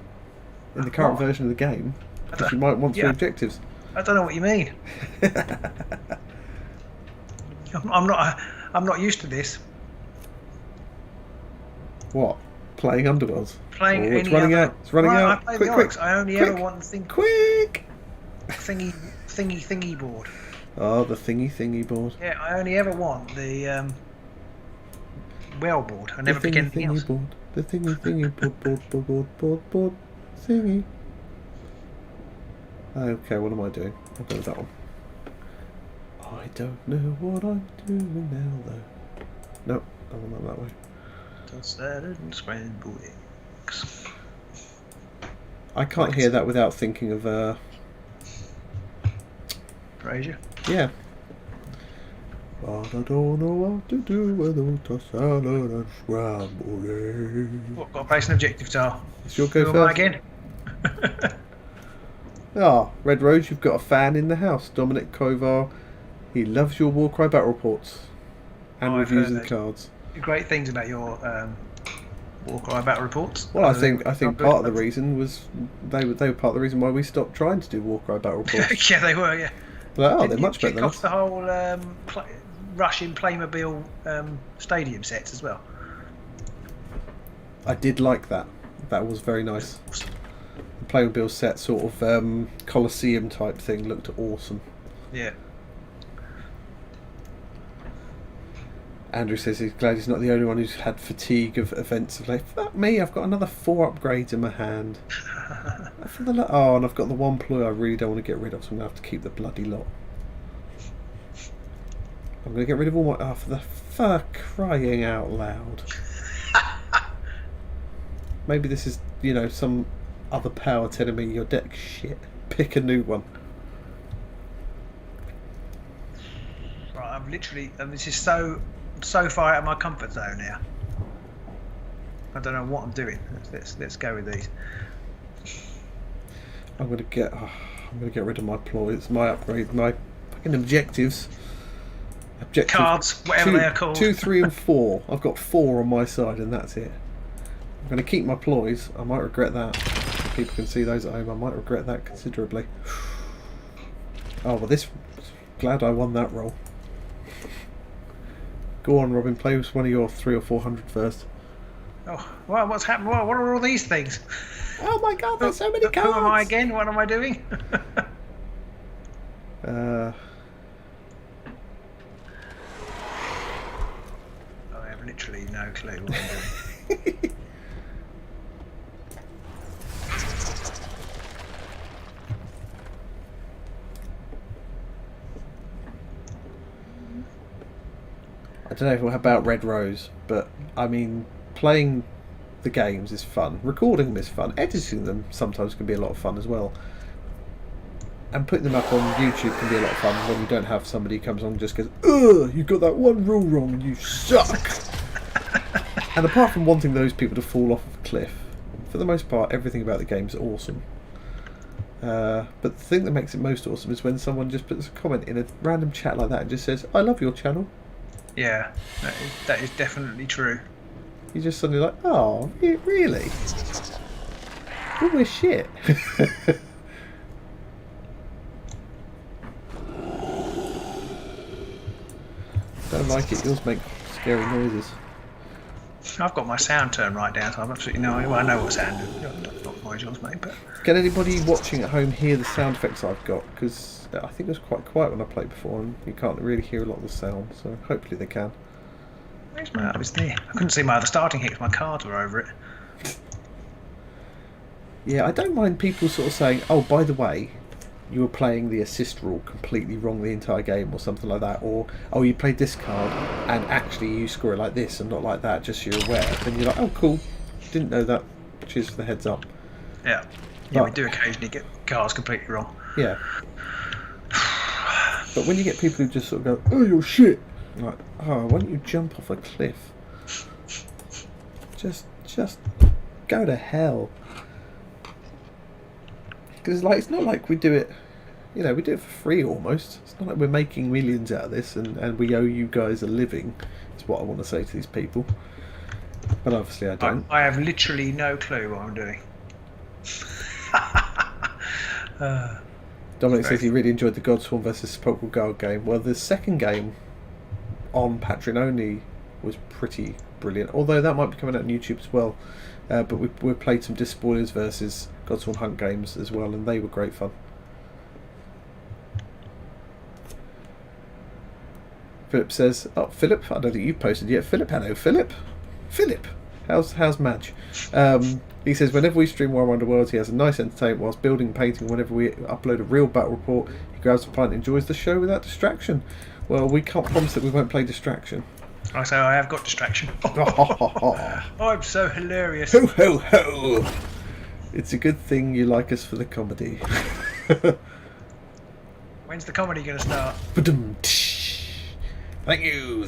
In the current What? version of the game, because you might want 3 objectives. I don't know what you mean. I'm not used to this. What? Playing Underworlds? Playing Oh, any it's running other... out. It's running Right, out. I play Quick, the quick. Oryx. I only quick, ever want the Quick! thingy board. Oh, the thingy board. Yeah, I only ever want the well board. I never pick anything else. Board. The thingy board, thingy. Okay, what am I doing? I'll go with that one. I don't know what I'm doing now, though. Nope, I want that way. Toasted and scrambled eggs. I can't hear that without thinking of Fraser. yeah. But I don't know what to do with all salad and scrambled eggs. What, got to place an objective tile? It's your go Who am I first. again? Ah, Red Rose, you've got a fan in the house. Dominic Kovar. He loves your Warcry battle reports and Oh, I've reviews heard of the cards. Great things about your Warcry battle reports. Well, I think part of the reason was they were part of the reason why we stopped trying to do Warcry battle reports. Yeah, they were. Yeah. Like, oh, Didn't they're you much better kick than off us. the whole Russian Playmobil stadium sets as well. I did like that. That was very nice. The Playmobil set sort of Colosseum type thing looked awesome. Yeah. Andrew says he's glad he's not the only one who's had fatigue of events of like, fuck me, I've got another 4 upgrades in my hand. And I've got the one ploy I really don't want to get rid of, so I'm going to have to keep the bloody lot. I'm going to get rid of all my... for crying out loud. Maybe this is, some other power telling me your deck's shit. Pick a new one. Right, this is so far out of my comfort zone now. I don't know what I'm doing. Let's go with these. I'm gonna get rid of my ploys, my upgrade, my fucking objectives. Cards, whatever they are called. 2, 3, and 4. I've got 4 on my side, and that's it. I'm gonna keep my ploys. I might regret that. If people can see those at home, I might regret that considerably. Oh well, glad I won that roll. Go on, Robin. Play with one of your 300 or 400 first. Oh, well, what's happened? What are all these things? Oh my God! There's so many cards. Who am I again? What am I doing? I have literally no clue what I'm doing. I don't know about Red Rose, but I mean, playing the games is fun. Recording them is fun. Editing them sometimes can be a lot of fun as well. And putting them up on YouTube can be a lot of fun when you don't have somebody who comes on and just goes, "Ugh, you got that one rule wrong and you suck." And apart from wanting those people to fall off of a cliff, for the most part, everything about the game is awesome. But the thing that makes it most awesome is when someone just puts a comment in a random chat like that and just says, "I love your channel." Yeah, that is definitely true. You're just suddenly like, "Oh, really? Oh, we're shit." Don't like it. Yours make scary noises. I've got my sound turned right down, so I'm absolutely I know what sound not noise yours make, but Can anybody watching at home hear the sound effects I've got? Because I think it was quite quiet when I played before, and you can't really hear a lot of the sound. So hopefully they can. where's my? I was there. I couldn't see my other starting hit 'cause my cards were over it. Yeah, I don't mind people sort of saying, "Oh, by the way, you were playing the assist rule completely wrong the entire game," or something like that, or "Oh, you played this card and actually you score it like this and not like that, just so you're aware." Then you're like, "Oh, cool, didn't know that. Cheers for the heads up." Yeah, we do occasionally get cards completely wrong. Yeah. But when you get people who just sort of go, "Oh, you're shit," I'm like, "Oh, why don't you jump off a cliff? Just go to hell." Because it's not like we do it, we do it for free almost. It's not like we're making millions out of this and we owe you guys a living. Is what I want to say to these people. But obviously I don't. I have literally no clue what I'm doing. Dominic says he really enjoyed the Godsworn versus Sepulchral Guard game. Well, the second game on Patreon only was pretty brilliant. Although that might be coming out on YouTube as well. But we played some Despoilers versus Godsworn Hunt games as well, and they were great fun. Philip says, "Oh, Philip, I don't think you've posted yet. Philip, hello, Philip. Philip, how's Madge?" He says, "Whenever we stream War Underworlds, he has a nice entertainment whilst building, painting. Whenever we upload a real battle report, he grabs a pint and enjoys the show without distraction." Well, we can't promise that we won't play distraction. I say I have got distraction. I'm so hilarious. Ho ho ho! It's a good thing you like us for the comedy. When's the comedy going to start? Thank you.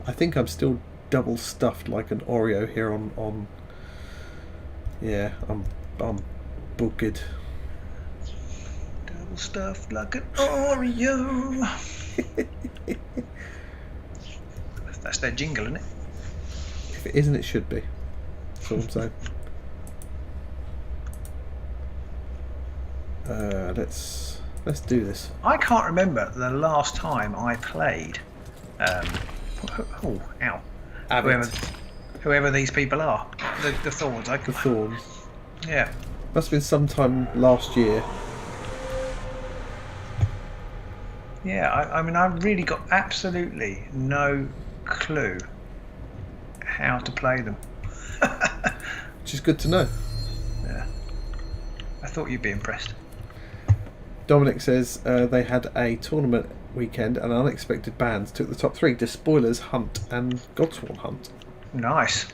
I think I'm still double stuffed like an Oreo here on. Yeah, I'm boogered. Double stuffed like an Oreo. That's their jingle, isn't it? If it isn't, it should be. That's all I'm saying. Let's do this. I can't remember the last time I played. Oh, ow! Whoever these people are, the Thorns. The Thorns. Yeah. Must have been sometime last year. Yeah, I mean, I've really got absolutely no clue how to play them. Which is good to know. Yeah. I thought you'd be impressed. Dominic says they had a tournament weekend and unexpected bans took the top 3: Despoilers, Hunt and Godsworn Hunt. Nice.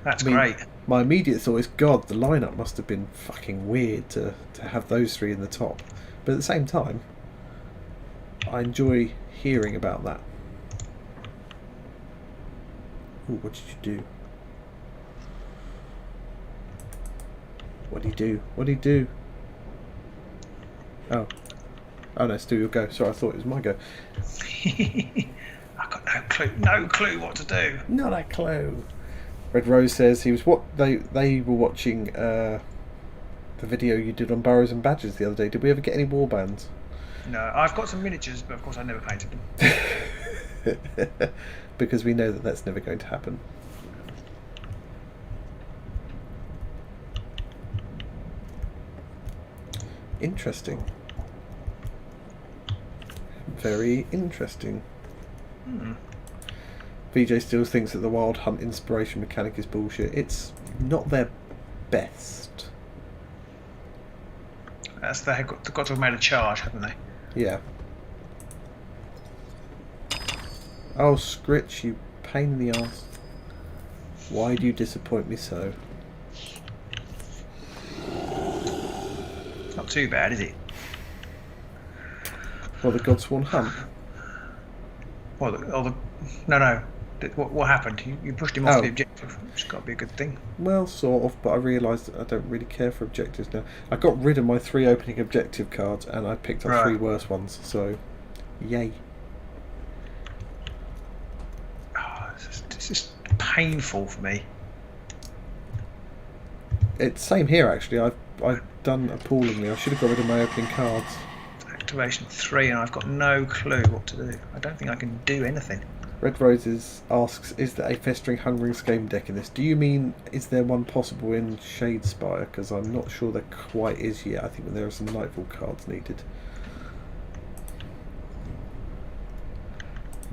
That's great. My immediate thought is, God, the lineup must have been fucking weird to have those 3 in the top. But at the same time, I enjoy hearing about that. Ooh, what did you do? What did he do? Oh no, Stu, you'll go. Sorry, I thought it was my go. I've got no clue what to do. Not a clue. Red Rose says he was they were watching the video you did on Burrows and Badgers the other day. Did we ever get any warbands? No, I've got some miniatures, but of course I never painted them. Because we know that that's never going to happen. Interesting. Very interesting. VJ still thinks that the Wild Hunt inspiration mechanic is bullshit. It's not their best. They've got to have made a charge, haven't they? Yeah. Oh, Scritch, you pain in the arse. Why do you disappoint me so? It's not too bad, is it? Well, the Godsworn Hunt. Well, no. What happened? You pushed him off the objective. It's got to be a good thing. Well, sort of, but I realised that I don't really care for objectives now. I got rid of my 3 opening objective cards and I picked up 3 worse ones, so yay. Oh, this is painful for me. It's same here actually. I've done appallingly. I should have got rid of my opening cards. Activation 3 and I've got no clue what to do. I don't think I can do anything. Red Roses asks, is there a Festering Hungering Scheme deck in this? Do you mean, is there one possible in Shadespire? Because I'm not sure there quite is yet. I think there are some Nightfall cards needed.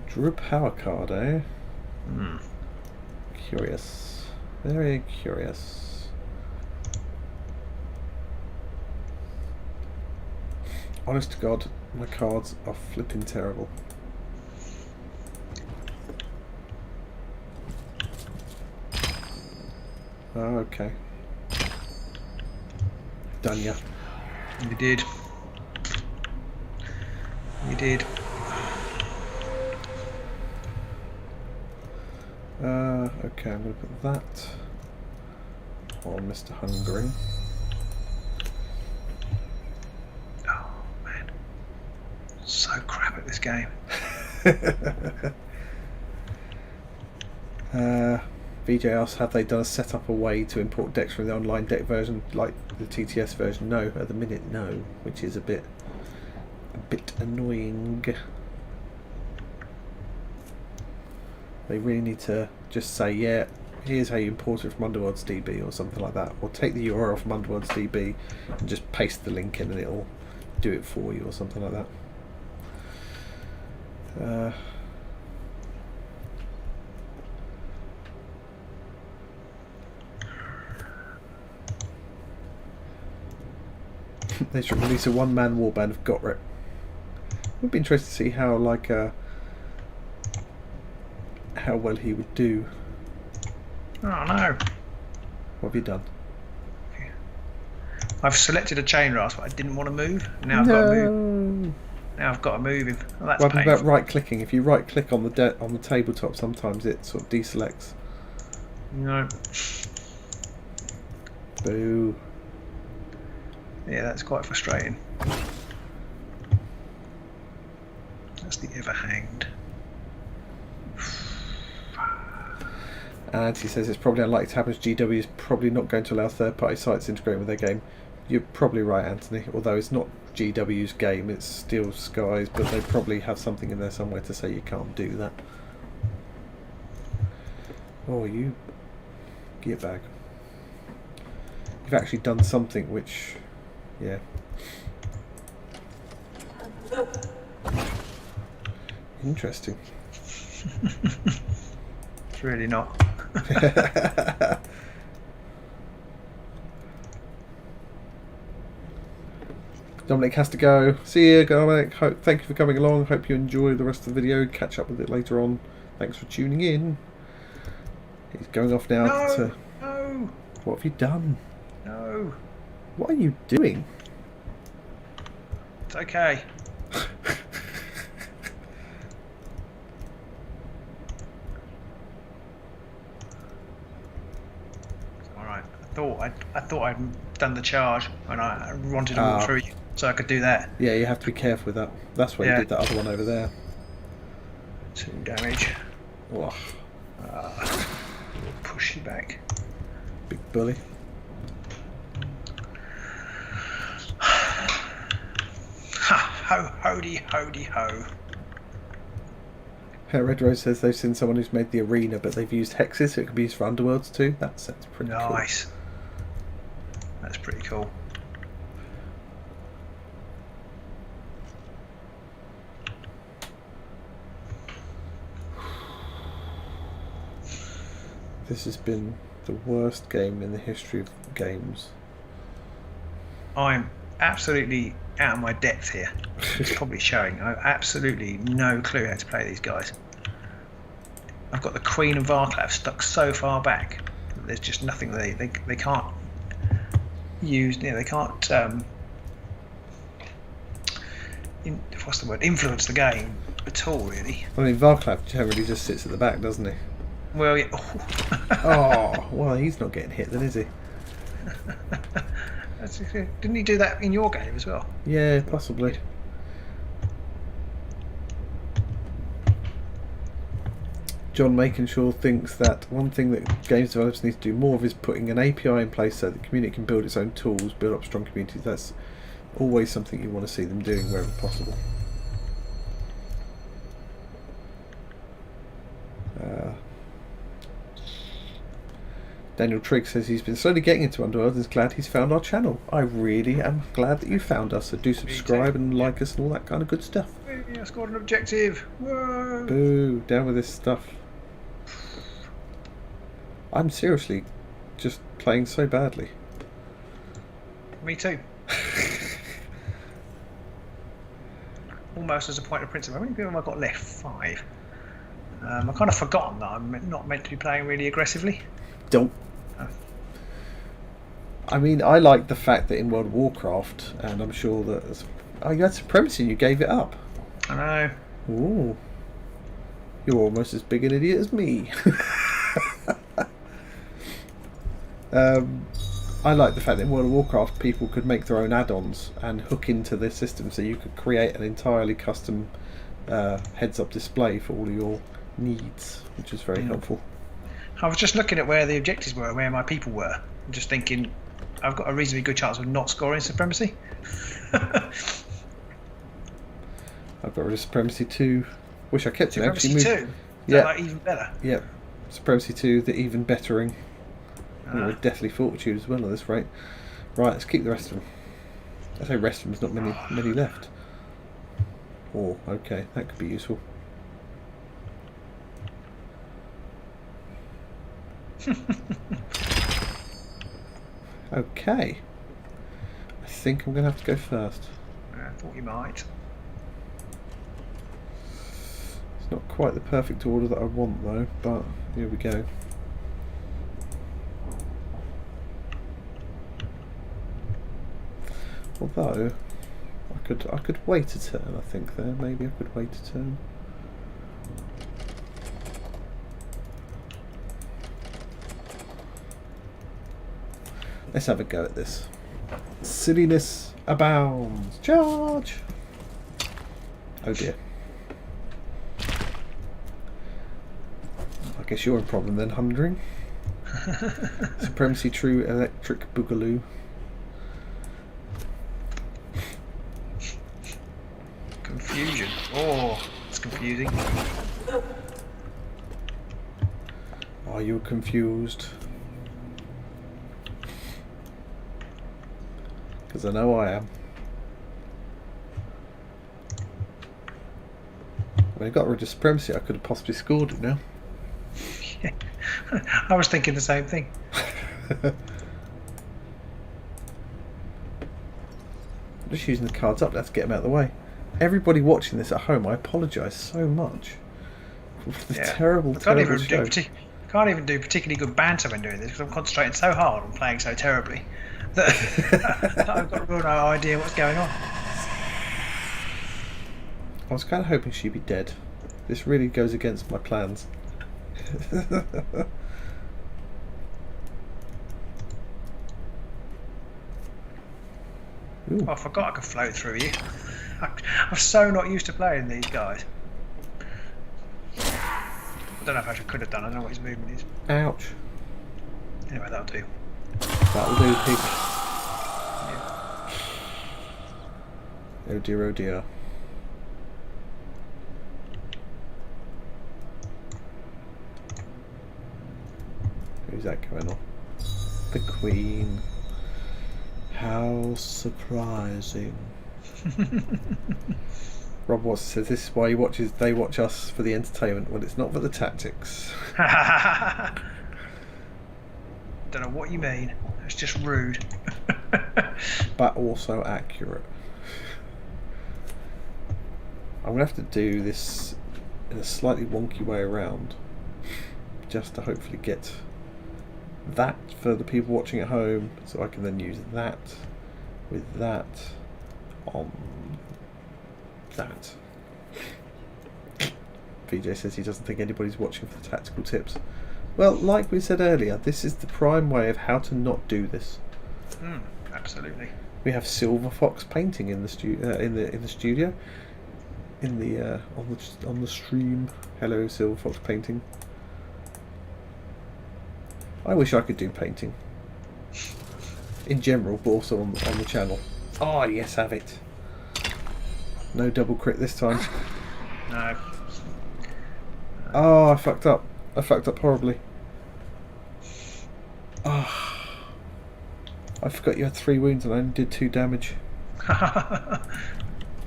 Drew a power card, eh? Curious. Very curious. Honest to God, my cards are flipping terrible. Oh, okay. Done ya. You did. You did. Okay, I'm going to put that on Mr. Hungering. Oh man, so crap at this game. VJ asks, have they done a setup a way to import decks from the online deck version like the TTS version? No, at the minute no, which is a bit annoying. They really need to just say, yeah, here's how you import it from Underworlds DB or something like that, or take the URL from Underworlds DB and just paste the link in and it'll do it for you or something like that. They should release a one-man warband of Gotrek. Would be interesting to see how how well he would do. Oh no! What have you done? I've selected a chain rasp, but I didn't want to move. Now I've got to move. Now I've got to move him. Oh, that's what painful. about right-clicking? If you right-click on the tabletop, sometimes it sort of deselects. No. Boo. Yeah, that's quite frustrating. That's the ever-hanged. And he says it's probably unlikely to happen as GW is probably not going to allow third-party sites integrating with their game. You're probably right, Anthony, although it's not GW's game, it's still Sky's, but they probably have something in there somewhere to say you can't do that. Oh, you get back. You've actually done something which, yeah. Interesting. It's really not. Dominic has to go. See you, Dominic. Thank you for coming along. Hope you enjoy the rest of the video. Catch up with it later on. Thanks for tuning in. He's going off now. No! What have you done? No! What are you doing? It's okay. Alright. I thought I'd done the charge and I wanted to walk through you, so I could do that. Yeah, you have to be careful with that. That's why you did that other one over there. 2 damage. Oh, Push you back. big bully. Ha! Ho! Hody ho! Red Rose says they've seen someone who's made the arena, but they've used hexes, so it can be used for Underworlds too. That's pretty cool. Nice. That's pretty cool. This has been the worst game in the history of games. I'm absolutely out of my depth here. It's probably showing. I have absolutely no clue how to play these guys. I've got the Queen and Varclav stuck so far back that there's just nothing they can't use. You know, they can't what's the word? Influence the game at all, really. I mean, Varclav generally just sits at the back, doesn't he? Well, yeah. Oh, well, he's not getting hit then, is he? Didn't he do that in your game as well? Yeah, possibly. John Makenshaw thinks that one thing that games developers need to do more of is putting an API in place so that the community can build its own tools, build up strong communities. That's always something you want to see them doing wherever possible. Daniel Trigg says he's been slowly getting into Underworlds and is glad he's found our channel. I really am glad that you found us, so do subscribe and like us and all that kind of good stuff. Yeah, I scored an objective. Whoa. Boo, down with this stuff. I'm seriously just playing so badly. Me too. Almost as a point of principle. How many people have I got left? 5. I've kind of forgotten that I'm not meant to be playing really aggressively. Don't. I mean, I like the fact that in World of Warcraft, and I'm sure that... Oh, you had supremacy and you gave it up. I know. Ooh. You're almost as big an idiot as me. I like the fact that in World of Warcraft people could make their own add-ons and hook into the system, so you could create an entirely custom heads-up display for all of your needs, which is very helpful. I was just looking at where the objectives were, where my people were, and just thinking, I've got a reasonably good chance of not scoring supremacy. I've got rid of Supremacy 2. Wish I kept it. Supremacy Actually 2? Yeah. Like even better? Yep. Supremacy 2, the even bettering. We're deathly fortitude as well at this rate. Right, let's keep the rest of them. I say rest of them, there's not many left. Oh, okay, that could be useful. Okay. I think I'm going to have to go first. I thought you might. It's not quite the perfect order that I want though, but here we go. Although I could wait a turn, I think there. Maybe I could wait a turn. Let's have a go at this. Silliness abounds. Charge! Oh dear. I guess you're a problem then, Hundring. Supremacy True Electric Boogaloo. Confusion. Oh, it's confusing. Are you confused? Because I know I am. When I got rid of Supremacy, I could have possibly scored it now. I was thinking the same thing. I'm just using the cards up, let's get them out of the way. Everybody watching this at home, I apologise so much for the terrible show. Can't even do particularly good banter when doing this because I'm concentrating so hard on playing so terribly that I've got real no idea what's going on. I was kind of hoping she'd be dead. This really goes against my plans. Oh, I forgot I could float through you. I'm so not used to playing these guys. I don't know if I could have done. I don't know what his movement is. Ouch. Anyway, that'll do. That'll do, pig. Yeah. Oh dear, oh dear. Who's that going on? The Queen. How surprising. Rob Watson says this is why they watch us for the entertainment. Well, it's not for the tactics. Don't know what you mean. It's just rude. But also accurate. I'm going to have to do this in a slightly wonky way around, just to hopefully get that for the people watching at home, so I can then use that with that on that. VJ says he doesn't think anybody's watching for the tactical tips. Well, like we said earlier, this is the prime way of how to not do this. Absolutely. We have Silver Fox painting in the studio, on the stream. Hello, Silver Fox painting. I wish I could do painting in general, but also on the channel. Oh yes, have it. No double crit this time. No. Oh, I fucked up. I fucked up horribly. Oh, I forgot you had 3 wounds and I only did 2 damage.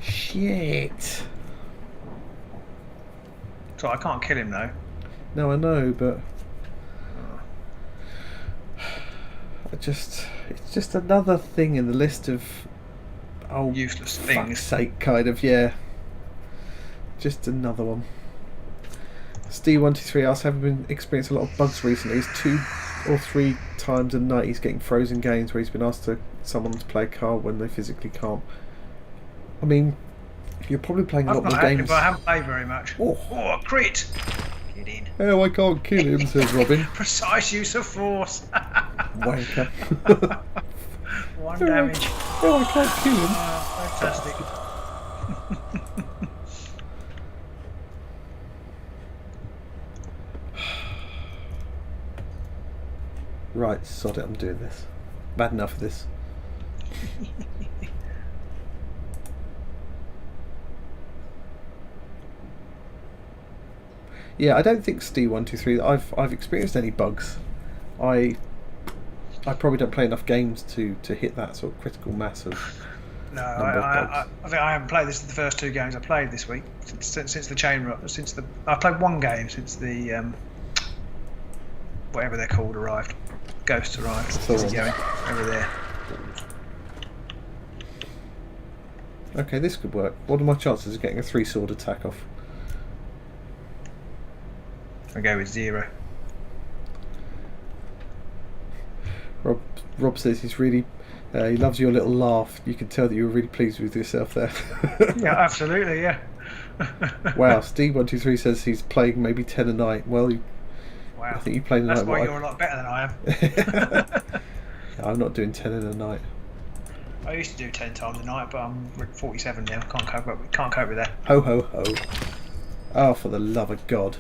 Shit. So I can't kill him though. No, I know, but it's just another thing in the list of Useless fuck's things. sake, kind of, yeah. Just another one. Steve123 asks, have been experiencing a lot of bugs recently? It's 2 or 3 times a night he's getting frozen games where he's been asked someone to play a card when they physically can't. I mean, you're probably playing a lot more games. But I haven't played very much. Oh, a crit! Get in. Oh, I can't kill him, says Robin. Precise use of force. Wanker. 1 damage. Oh, I can't kill him. Fantastic. Right, sod it, I'm doing this. Bad enough of this. Yeah, I don't think Steve123 that I've experienced any bugs. I probably don't play enough games to hit that sort of critical mass of No, number of I bugs. think I haven't played this in the first 2 games I played this week since the chain. I played 1 game since the whatever they're called arrived. Ghost arrived. Thorns. Going over there. Okay, this could work. What are my chances of getting a 3-sword attack off? I go with 0. Rob says he's really he loves your little laugh. You can tell that you were really pleased with yourself there. Yeah, absolutely. Yeah. Wow, Steve123 says he's playing maybe 10 a night. Well, Wow. I think you play That's night. why you're a lot better than I am. I'm not doing 10 in a night. I used to do 10 times a night, but I'm 47 now. Can't cope with that. Ho ho ho. Oh, for the love of God.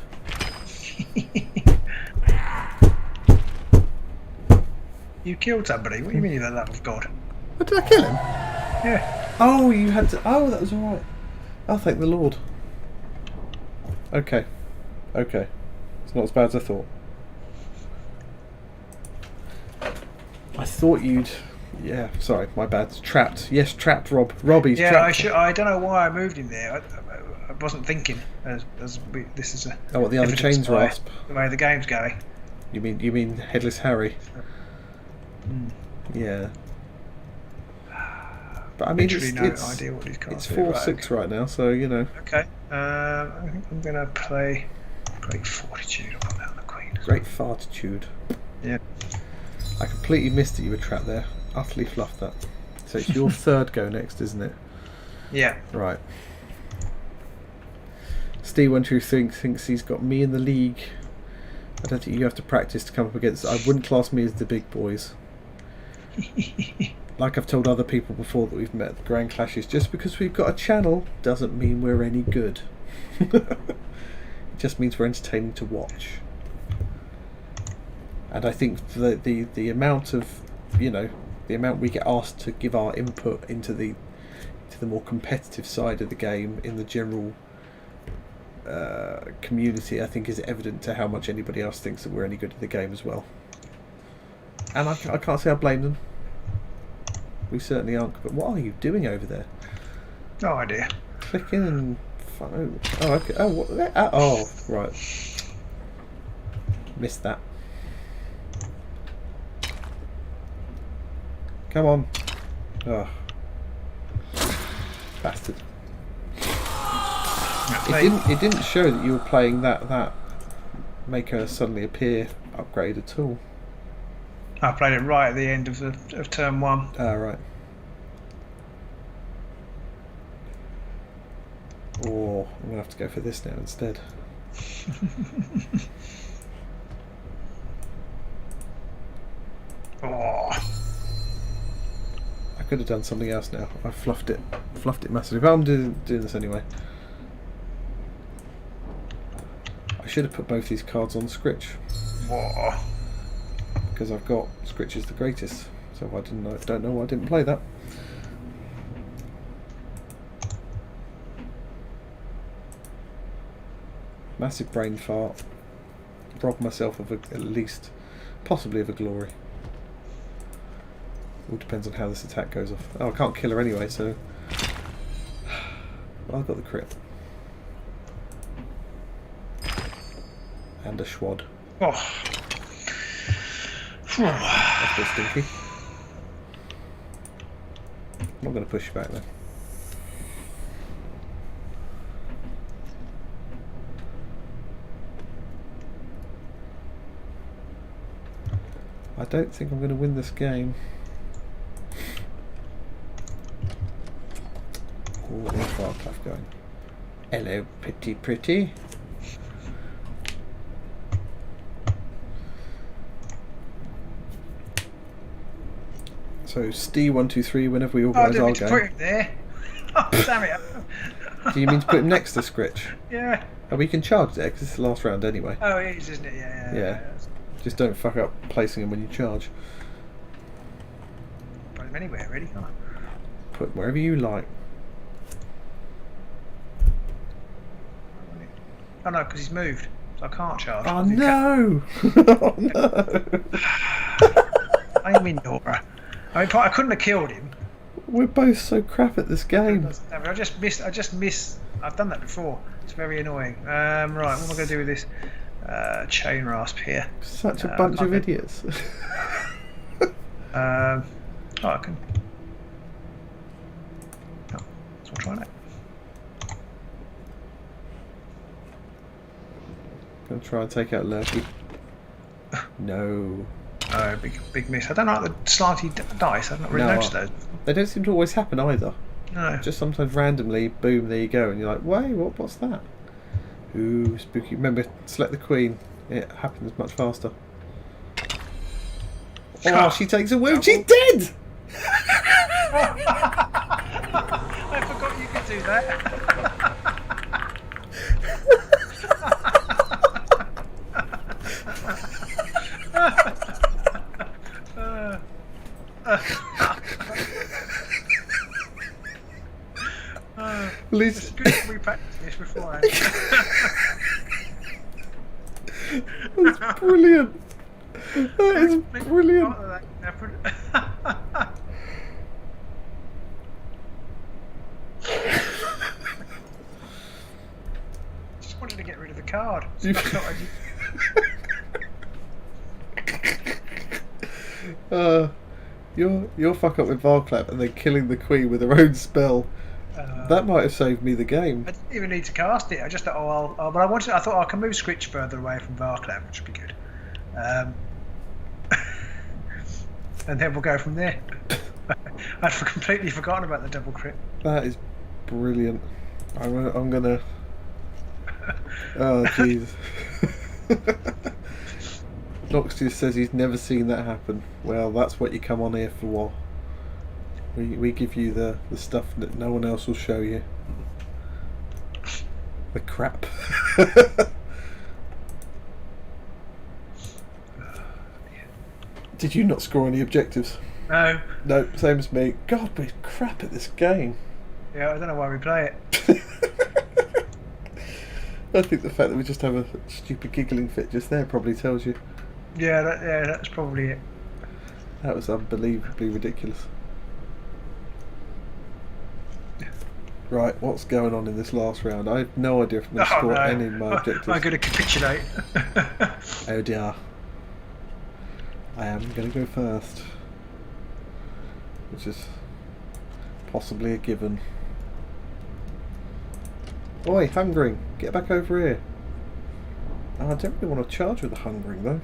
You killed somebody. What do you mean, the love of God? What, did I kill him? Yeah. Oh, you had to. Oh, that was alright. Oh, thank the Lord. Okay. Okay. It's not as bad as I thought. I thought you'd. Yeah, sorry, my bad. Trapped. Yes, trapped, Rob. Robbie's Yeah, trapped. I don't know why I moved him there. I wasn't thinking. This is a. Oh, what, the other evidence chains by rasp? The way the game's going. You mean Headless Harry? Yeah. But I mean, Literally no it's idea what these cards it's do. 4-6 right now, so you know. Okay. I think I'm gonna play Great Fortitude. I'll put that on the Queen. Great fartitude. Yeah. I completely missed that you were trapped there. Utterly fluffed that. So it's your 3rd go next, isn't it? Yeah. Right. Steve123 thinks he's got me in the league. I don't think you have to practice to come up against. I wouldn't class me as the big boys. Like I've told other people before that we've met at the Grand Clashes, just because we've got a channel doesn't mean we're any good. It just means we're entertaining to watch. And I think the amount of, you know, the amount we get asked to give our input into the more competitive side of the game in the general community, I think is evident to how much anybody else thinks that we're any good at the game as well. And I can't say I blame them. We certainly aren't. But what are you doing over there? No idea. Clicking and follow. Oh, okay. Oh, what? Oh, right. Missed that. Come on. Oh. Bastard. It didn't show that you were playing that make her suddenly appear upgrade at all. I played it right at the end of turn 1. Ah, right. Or I'm gonna have to go for this now instead. Oh. I could have done something else now. I fluffed it massively, but I'm doing this anyway. I should have put both these cards on Scritch. Whoa. Because I've got Scritch is the greatest. So if I don't know why I didn't play that. Massive brain fart. Robbed myself of at least, possibly of a glory. All depends on how this attack goes off. Oh, I can't kill her anyway, so. Well, I've got the crit. And a schwad. Oh. That's a bit stinky. I'm not going to push you back then. I don't think I'm going to win this game. Oh, there's Wildcraft going. Hello, pretty. So St123 whenever we I organise didn't our mean to put game. him there. Oh, damn it. Do you mean to put him next to Scritch? Yeah. Oh, we can charge there because it's the last round anyway. Oh, it is, isn't it? Yeah. Just don't fuck up placing him when you charge. Put him anywhere, really. Oh. Put him wherever you like. Oh no, because he's moved, so I can't charge. Oh no! Oh no! I mean, Nora. I mean, I couldn't have killed him. We're both so crap at this game. I just missed. I've done that before. It's very annoying. Right, what am I going to do with this chain rasp here? Such a bunch of idiots. I can. Oh, so I'll try that. Gonna try and take out Lurky. No. Oh, big miss. I don't like the slanty dice. I've not really noticed those. They don't seem to always happen either. No. Just sometimes randomly, boom, there you go, and you're like, wait, what's that? Ooh, spooky. Remember, select the queen. It happens much faster. Oh, she takes a wound. She's dead! I forgot you could do that. At least It's good that we practiced this beforehand. that's brilliant. That is brilliant. Just wanted to get rid of the card. Your fuck up with Varclap and then killing the queen with her own spell. That might have saved me the game. I didn't even need to cast it. I just thought, but I thought I can move Scritch further away from Varclap, which would be good. And then we'll go from there. I'd completely forgotten about the double crit. That is brilliant. I'm gonna. Oh jeez. Nox just says he's never seen that happen. Well, that's what you come on here for. We give you the stuff that no one else will show you. The crap. Did you not score any objectives? No. No, same as me. God, we're crap at this game. Yeah, I don't know why we play it. I think the fact that we just have a stupid giggling fit just there probably tells you. Yeah, that's probably it. That was unbelievably ridiculous. Right, what's going on in this last round? I have no idea if I'm going to score any of my objectives. I'm going to capitulate. Oh dear. I am going to go first. Which is possibly a given. Oi, Hungering! Get back over here. Oh, I don't really want to charge with the Hungering though.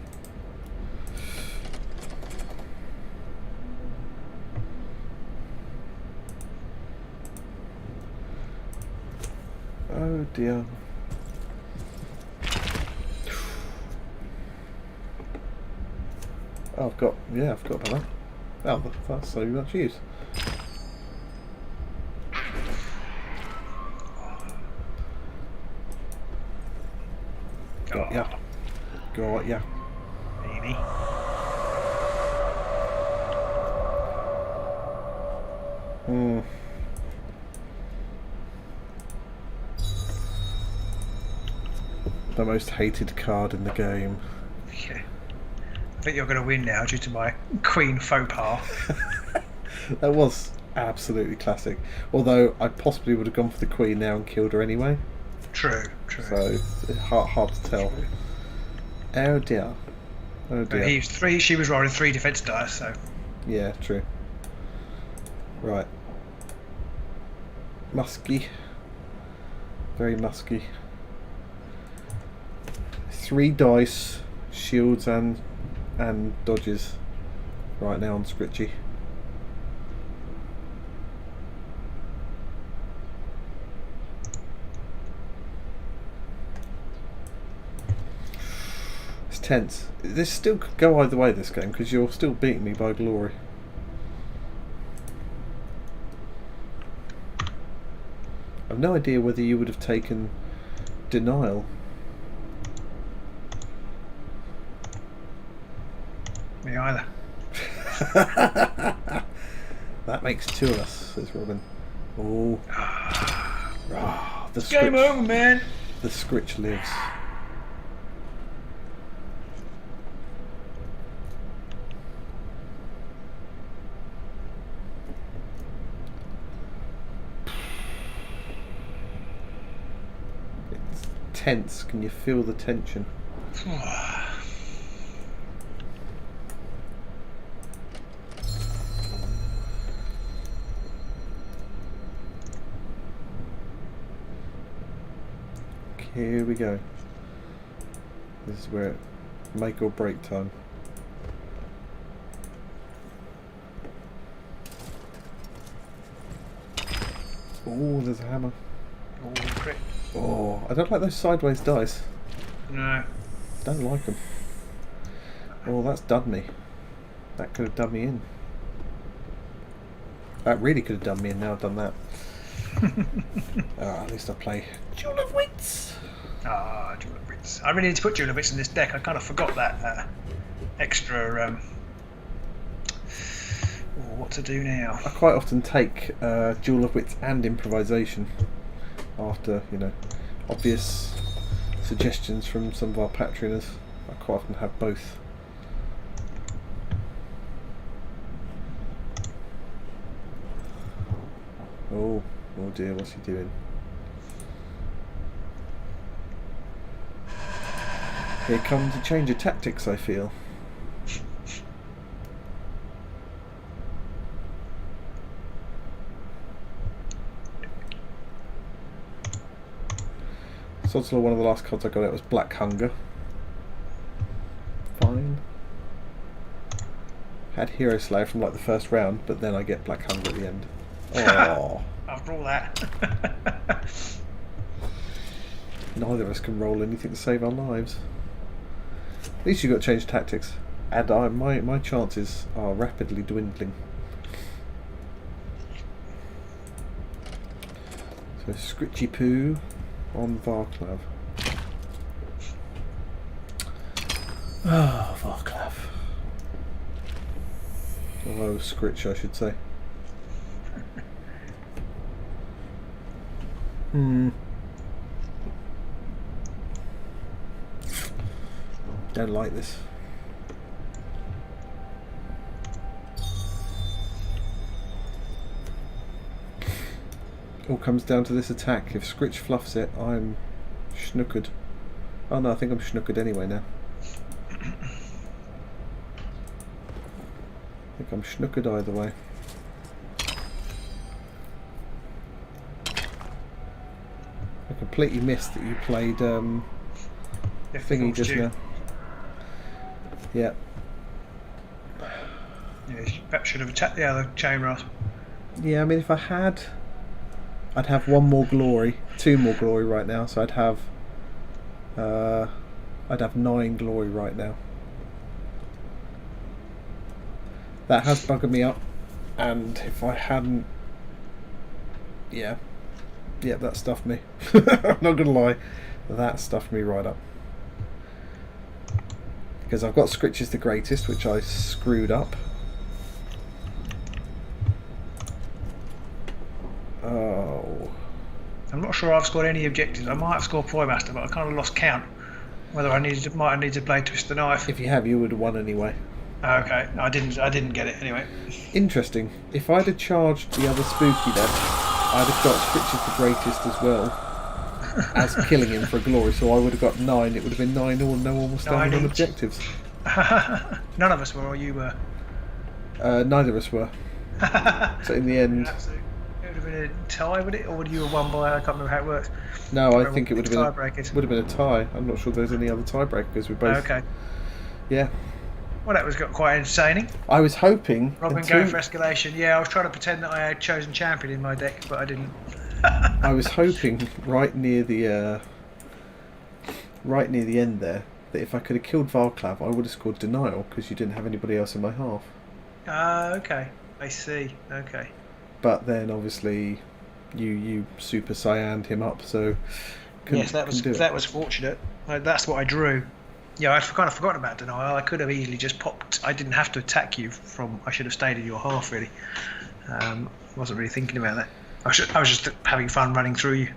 Oh dear. Oh, I've got about that. Oh, that's so much use. Got ya. Got ya. Maybe. The most hated card in the game. Yeah. I think you're going to win now due to my queen faux pas. That was absolutely classic. Although I possibly would have gone for the queen now and killed her anyway. True. So it's hard to tell. True. Oh dear. Oh dear. But he was 3. She was rolling 3 defense dice. So Yeah, true. Right. Musky. Very musky. 3 dice, shields and dodges right now on Scritchy. It's tense. This still could go either way this game because you're still beating me by glory. I've no idea whether you would have taken Denial. Me either. That makes two of us, says Robin. Oh. The Game Scritch, over, man. the Scritch lives. It's tense. Can you feel the tension? Here we go. This is where make or break time. Oh, there's a hammer. Oh, crit. Oh, I don't like those sideways dice. No. Don't like them. Oh, that's done me. That could have done me in. That really could have done me in. Now I've done that. At least I play Jewel of Wits. Ah, Jewel of Wits. I really need to put Jewel of Wits in this deck. I kind of forgot that extra. What to do now? I quite often take Jewel of Wits and Improvisation after, you know, obvious suggestions from some of our patroners. I quite often have both. Oh dear, what's he doing? Here comes a change of tactics, I feel. Sodslaw, one of the last cards I got out was Black Hunger. Fine. Had Hero Slayer from like the first round, but then I get Black Hunger at the end. Oh. After all that. Neither of us can roll anything to save our lives. At least you got changed tactics, and my chances are rapidly dwindling. So Scritchy Poo on Varklav. Oh, Varklav. Oh, Scritch, I should say. Don't like this. All comes down to this attack. If Scritch fluffs it, I'm schnookered. Oh no, I think I'm schnookered anyway now. I think I'm schnookered either way. I completely missed that you played thingy just now. Yeah. Yeah, you perhaps should have attacked the other chain rasp. Yeah, I mean, if I had, I'd have one more glory, two more glory right now. So I'd have 9 glory right now. That has buggered me up, and if I hadn't, yeah, that stuffed me. I'm not gonna lie, that stuffed me right up. Because I've got Scritch the Greatest, which I screwed up. Oh. I'm not sure I've scored any objectives. I might have scored Poymaster, but I kind of lost count. Whether I might have needed to play Twist the Knife. If you have, you would have won anyway. Okay, I didn't get it anyway. Interesting. If I'd have charged the other spooky then, I'd have got Scritch the Greatest as well as killing him for a glory, so I would have got 9. It would have been 9 all, no one was standing on objectives. None of us were, or you were? Neither of us were. So in the end... It would have been a tie, would it? Or would you have won by, I can't remember how it works. No, I think it would have been a tie. I'm not sure there's any other tiebreaker because we're both... Okay. Yeah. Well, that was quite entertaining. I was hoping... Robin going for escalation. Yeah, I was trying to pretend that I had chosen champion in my deck, but I didn't. I was hoping right near the end there that if I could have killed Varklav, I would have scored Denial because you didn't have anybody else in my half. Okay. I see. Okay. But then obviously, you super cyaned him up, so yes, that was fortunate. That's what I drew. Yeah, I'd kind of forgotten about denial. I could have easily just popped. I didn't have to attack you from. I should have stayed in your half, really. Wasn't really thinking about that. I was just having fun running through you.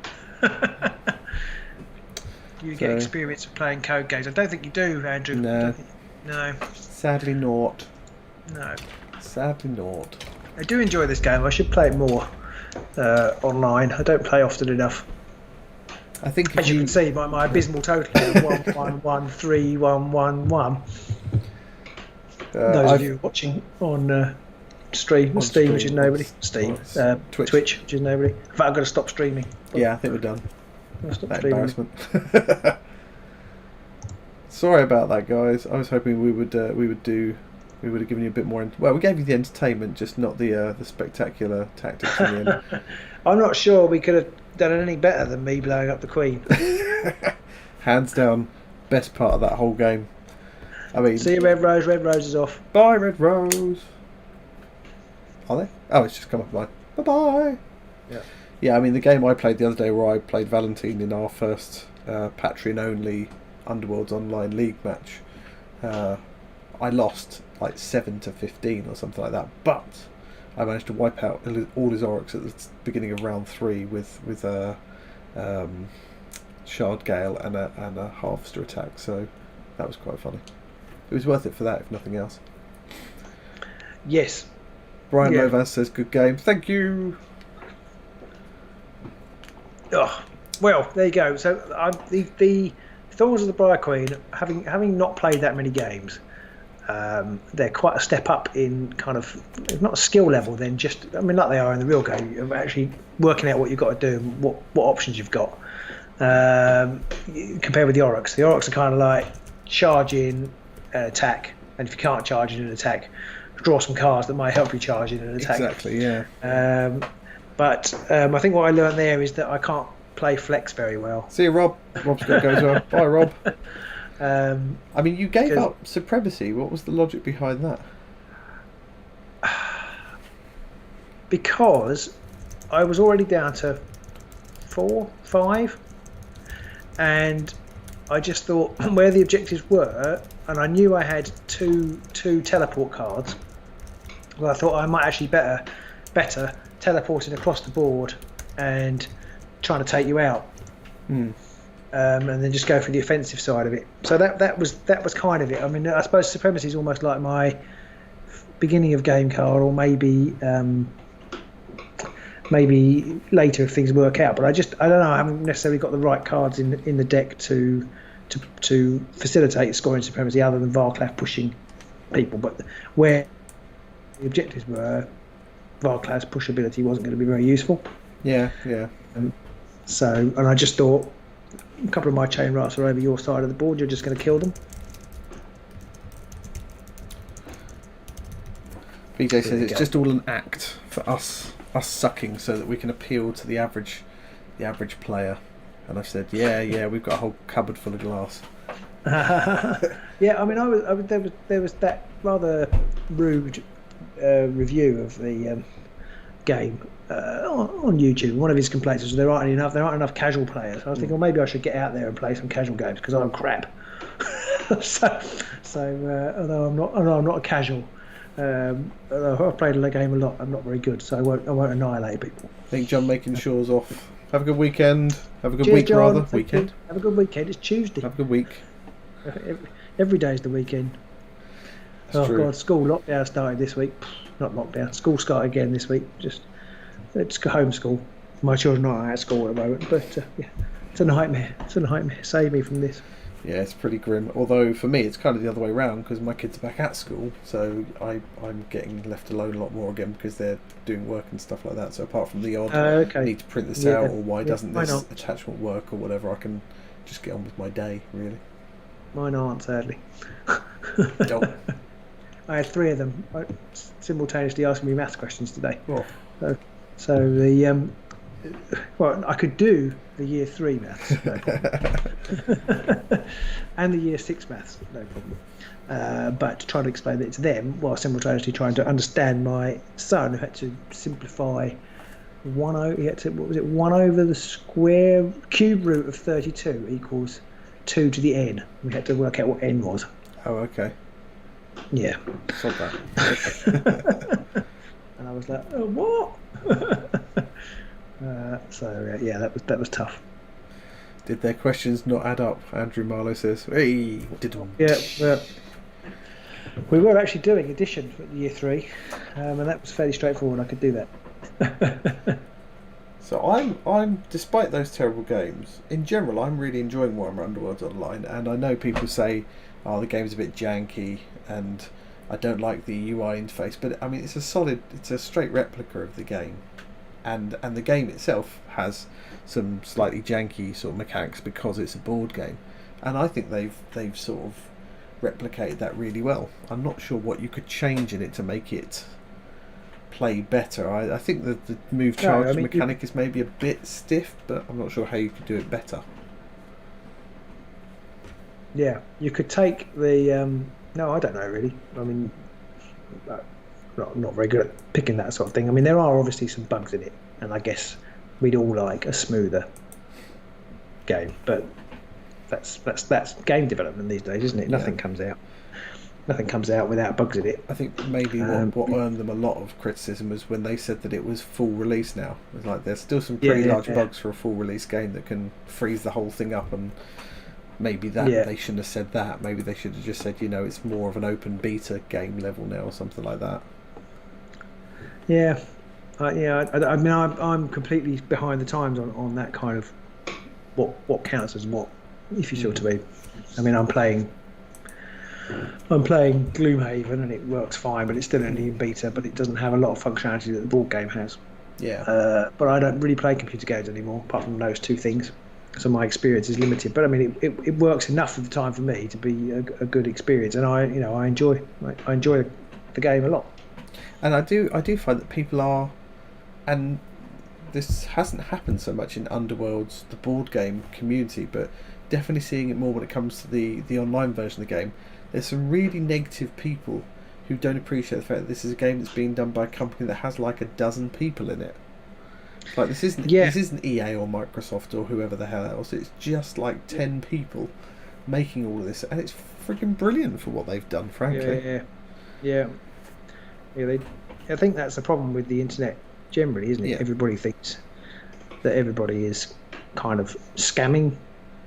You get experience of playing code games. I don't think you do, Andrew. No. No. Sadly not. No. Sadly not. I do enjoy this game. I should play it more online. I don't play often enough. I think as you can see, my abysmal total is 1113111. Those of you watching on Steam, which is nobody. Twitch, which is nobody. In fact, I've got to stop streaming. Yeah, I think we're done. That embarrassment. Sorry about that, guys. I was hoping we would have given you a bit more. Well, we gave you the entertainment, just not the spectacular tactics in the end. I'm not sure we could have done it any better than me blowing up the Queen. Hands down, best part of that whole game. I mean, see you, Red Rose. Red Rose is off. Bye, Red Rose. Are they? Oh, it's just come up. Bye bye. Yeah. Yeah, I mean, the game I played the other day, where I played Valentine in our first Patreon-only Underworlds online league match, I lost like 7-15 or something like that. But I managed to wipe out all his Oryx at the beginning of round 3 with Shard Gale and a Harvester attack. So that was quite funny. It was worth it for that, if nothing else. Yes. Brian Lovas says, "Good game, thank you." Oh, well, there you go. So the Thorns of the Briar Queen, having not played that many games, they're quite a step up in kind of, if not a skill level, then just, I mean, like they are in the real game, of actually working out what you've got to do and what options you've got. Compared with the Oryx. The Oryx are kind of like charge in, attack, and if you can't charge in an attack, draw some cards that might help you charge in an attack. Exactly, yeah. But I think what I learned there is that I can't play flex very well. See you, Rob. Rob's got to go as well. Bye, Rob. I mean, you gave up Supremacy. What was the logic behind that? Because I was already down to 4, 5, and I just thought where the objectives were, and I knew I had two teleport cards. Well, I thought I might actually better teleporting across the board and trying to take you out, and then just go for the offensive side of it. So that was kind of it. I mean, I suppose Supremacy is almost like my beginning of game card, or maybe later if things work out. But I don't know. I haven't necessarily got the right cards in the deck to facilitate scoring Supremacy, other than Varclav pushing people. But where the objectives were, Varclav's push ability wasn't going to be very useful. Yeah. And I just thought, a couple of my chain rats are over your side of the board, you're just going to kill them. BJ says it's just all an act for us sucking, so that we can appeal to the average player. And I said, yeah, we've got a whole cupboard full of glass. Yeah, I mean, there was that rather rude review of the game on YouTube. One of his complaints was there aren't enough casual players. I was thinking, well, maybe I should get out there and play some casual games, because I'm crap. so although I'm not a casual, although I've played the game a lot, I'm not very good, so I won't annihilate people. I think John making Shaw's off. Have a good weekend. Have a good Cheers, week, John. rather. Thank Weekend. you. Have a good weekend. It's Tuesday. Have a good week. Every day's the weekend. That's true. God, school lockdown started this week. Not lockdown. School started again this week. Just homeschool. My children aren't at school at the moment, but yeah, it's a nightmare. Save me from this. Yeah, it's pretty grim. Although for me, it's kind of the other way around, because my kids are back at school, so I'm getting left alone a lot more again, because they're doing work and stuff like that. So apart from the odd need to print this out, or why doesn't this attachment work, or whatever, I can just get on with my day, really. Mine aren't, sadly. Nope. I had 3 of them simultaneously asking me maths questions today. Oh. So the I could do the year 3 maths, no problem. And the year 6 maths, no problem. But trying to explain it to them while simultaneously trying to understand my son, who had to simplify what was it? 1 over the square cube root of 32 equals 2 to the n. We had to work out what n was. Oh, okay. Yeah. Sod that. And I was like, oh, what? That was tough. Did their questions not add up? Andrew Marlowe says. Hey, Yeah, well, we were actually doing addition for year 3, and that was fairly straightforward. I could do that. So I'm despite those terrible games, in general I'm really enjoying Warhammer Underworlds Online, and I know people say, oh, the game's a bit janky and I don't like the UI interface, but I mean it's a straight replica of the game, and the game itself has some slightly janky sort of mechanics because it's a board game, and I think they've sort of replicated that really well. I'm not sure what you could change in it to make it play better. I think that the move charge mechanic is maybe a bit stiff, but I'm not sure how you could do it better. Yeah, you could take the no, I don't know really. I mean, not very good at picking that sort of thing. I mean, there are obviously some bugs in it, and I guess we'd all like a smoother game, but that's game development these days, isn't it? Yeah. Nothing comes out without bugs in it. I think maybe what earned them a lot of criticism was when they said that it was full release now. It's like there's still some pretty large bugs for a full release game that can freeze the whole thing up, and maybe they shouldn't have said that. Maybe they should have just said, it's more of an open beta game level now or something like that. Yeah. I mean, I'm completely behind the times on that kind of what counts as what, if you see what I mean. I mean, I'm playing Gloomhaven and it works fine, but it's still only in beta, but it doesn't have a lot of functionality that the board game has. Yeah. But I don't really play computer games anymore, apart from those two things. So my experience is limited. But I mean, it works enough of the time for me to be a good experience, and I enjoy the game a lot. And I do find that people are, and this hasn't happened so much in Underworlds, the board game community, but definitely seeing it more when it comes to the online version of the game. There's some really negative people who don't appreciate the fact that this is a game that's being done by a company that has like a dozen people in it. Like this isn't EA or Microsoft or whoever the hell else. It's just like 10 people making all of this, and it's freaking brilliant for what they've done, frankly. Yeah. I think that's the problem with the internet generally, isn't it? Yeah. Everybody thinks that everybody is kind of scamming.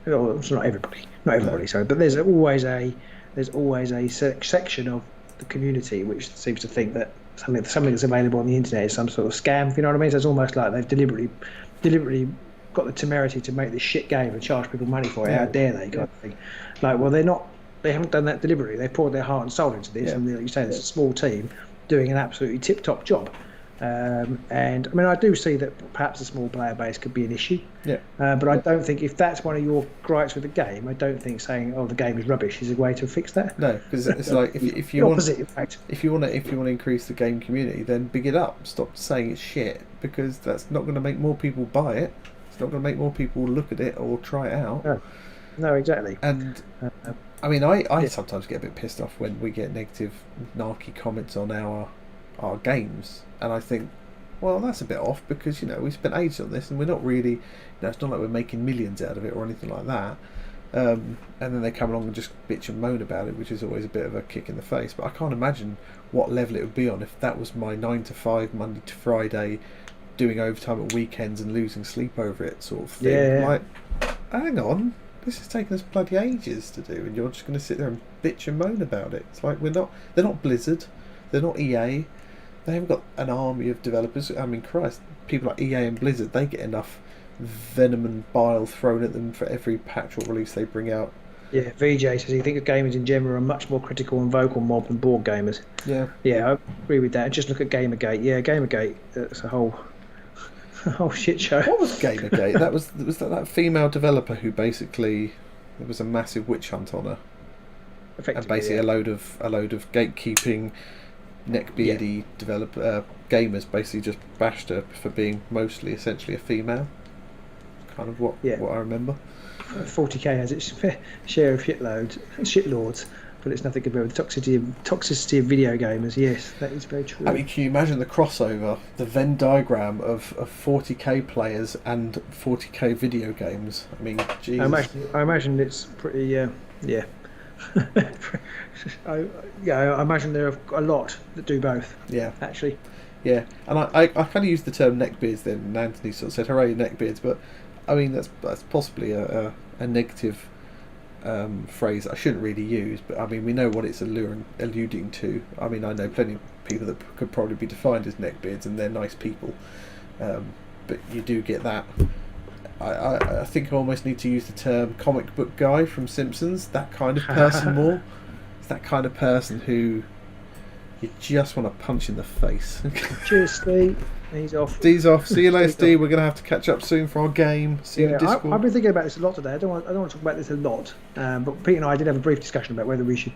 Well, it's not everybody, No. sorry, but there's always a section of the community which seems to think that something that's available on the internet is some sort of scam. You know what I mean? So it's almost like they've deliberately got the temerity to make this shit game and charge people money for it. How dare they? Kind of thing. Like, well, they haven't done that deliberately. They've poured their heart and soul into this, and like you say, there's a small team doing an absolutely tip-top job. And I mean, I do see that perhaps a small player base could be an issue. Yeah. But I don't think, if that's one of your gripes with the game, I don't think saying, "Oh, the game is rubbish" is a way to fix that. No, because it's like if you want, opposite, in fact. if you want to increase the game community, then big it up. Stop saying it's shit, because that's not going to make more people buy it. It's not going to make more people look at it or try it out. No, exactly. And I mean, I sometimes get a bit pissed off when we get negative, narky comments on our games, and I think, well, that's a bit off, because we spent ages on this and we're not really, it's not like we're making millions out of it or anything like that. And then they come along and just bitch and moan about it, which is always a bit of a kick in the face. But I can't imagine what level it would be on if that was my 9 to 5 Monday to Friday, doing overtime at weekends and losing sleep over it sort of thing. Yeah. Like, hang on, this has taken us bloody ages to do, and you're just going to sit there and bitch and moan about it. It's like they're not Blizzard, they're not EA. They haven't got an army of developers. I mean, Christ, people like EA and Blizzard, they get enough venom and bile thrown at them for every patch or release they bring out. Yeah, VJ says he thinks gamers in general are much more critical and vocal mob than board gamers. Yeah, I agree with that. Just look at Gamergate. Yeah, Gamergate, that's a whole shit show. What was Gamergate? that was that female developer who basically, there was a massive witch hunt on her, and basically a load of gatekeeping, neckbeardy developer gamers basically just bashed her for being mostly essentially a female. Kind of what I remember. 40k has its fair share of shitlords, but it's nothing compared with the toxicity of video gamers. Yes, that is very true. I mean, can you imagine the crossover, the Venn diagram of 40k players and 40k video games? I mean, Jesus. I imagine it's pretty. Yeah. I imagine there are a lot that do both. Yeah. Actually. Yeah, and I kind of used the term neckbeards then, and Anthony sort of said, "Hooray, neckbeards!" But I mean, that's possibly a negative phrase I shouldn't really use. But I mean, we know what it's alluding to. I mean, I know plenty of people that could probably be defined as neckbeards, and they're nice people. But you do get that. I think I almost need to use the term comic book guy from Simpsons. That kind of person more. It's that kind of person who you just want to punch in the face. Cheers, Steve. He's off. Steve's off. See you later, Steve. We're going to have to catch up soon for our game. See you in Discord. I've been thinking about this a lot today. I don't want to talk about this a lot, but Pete and I did have a brief discussion about whether we should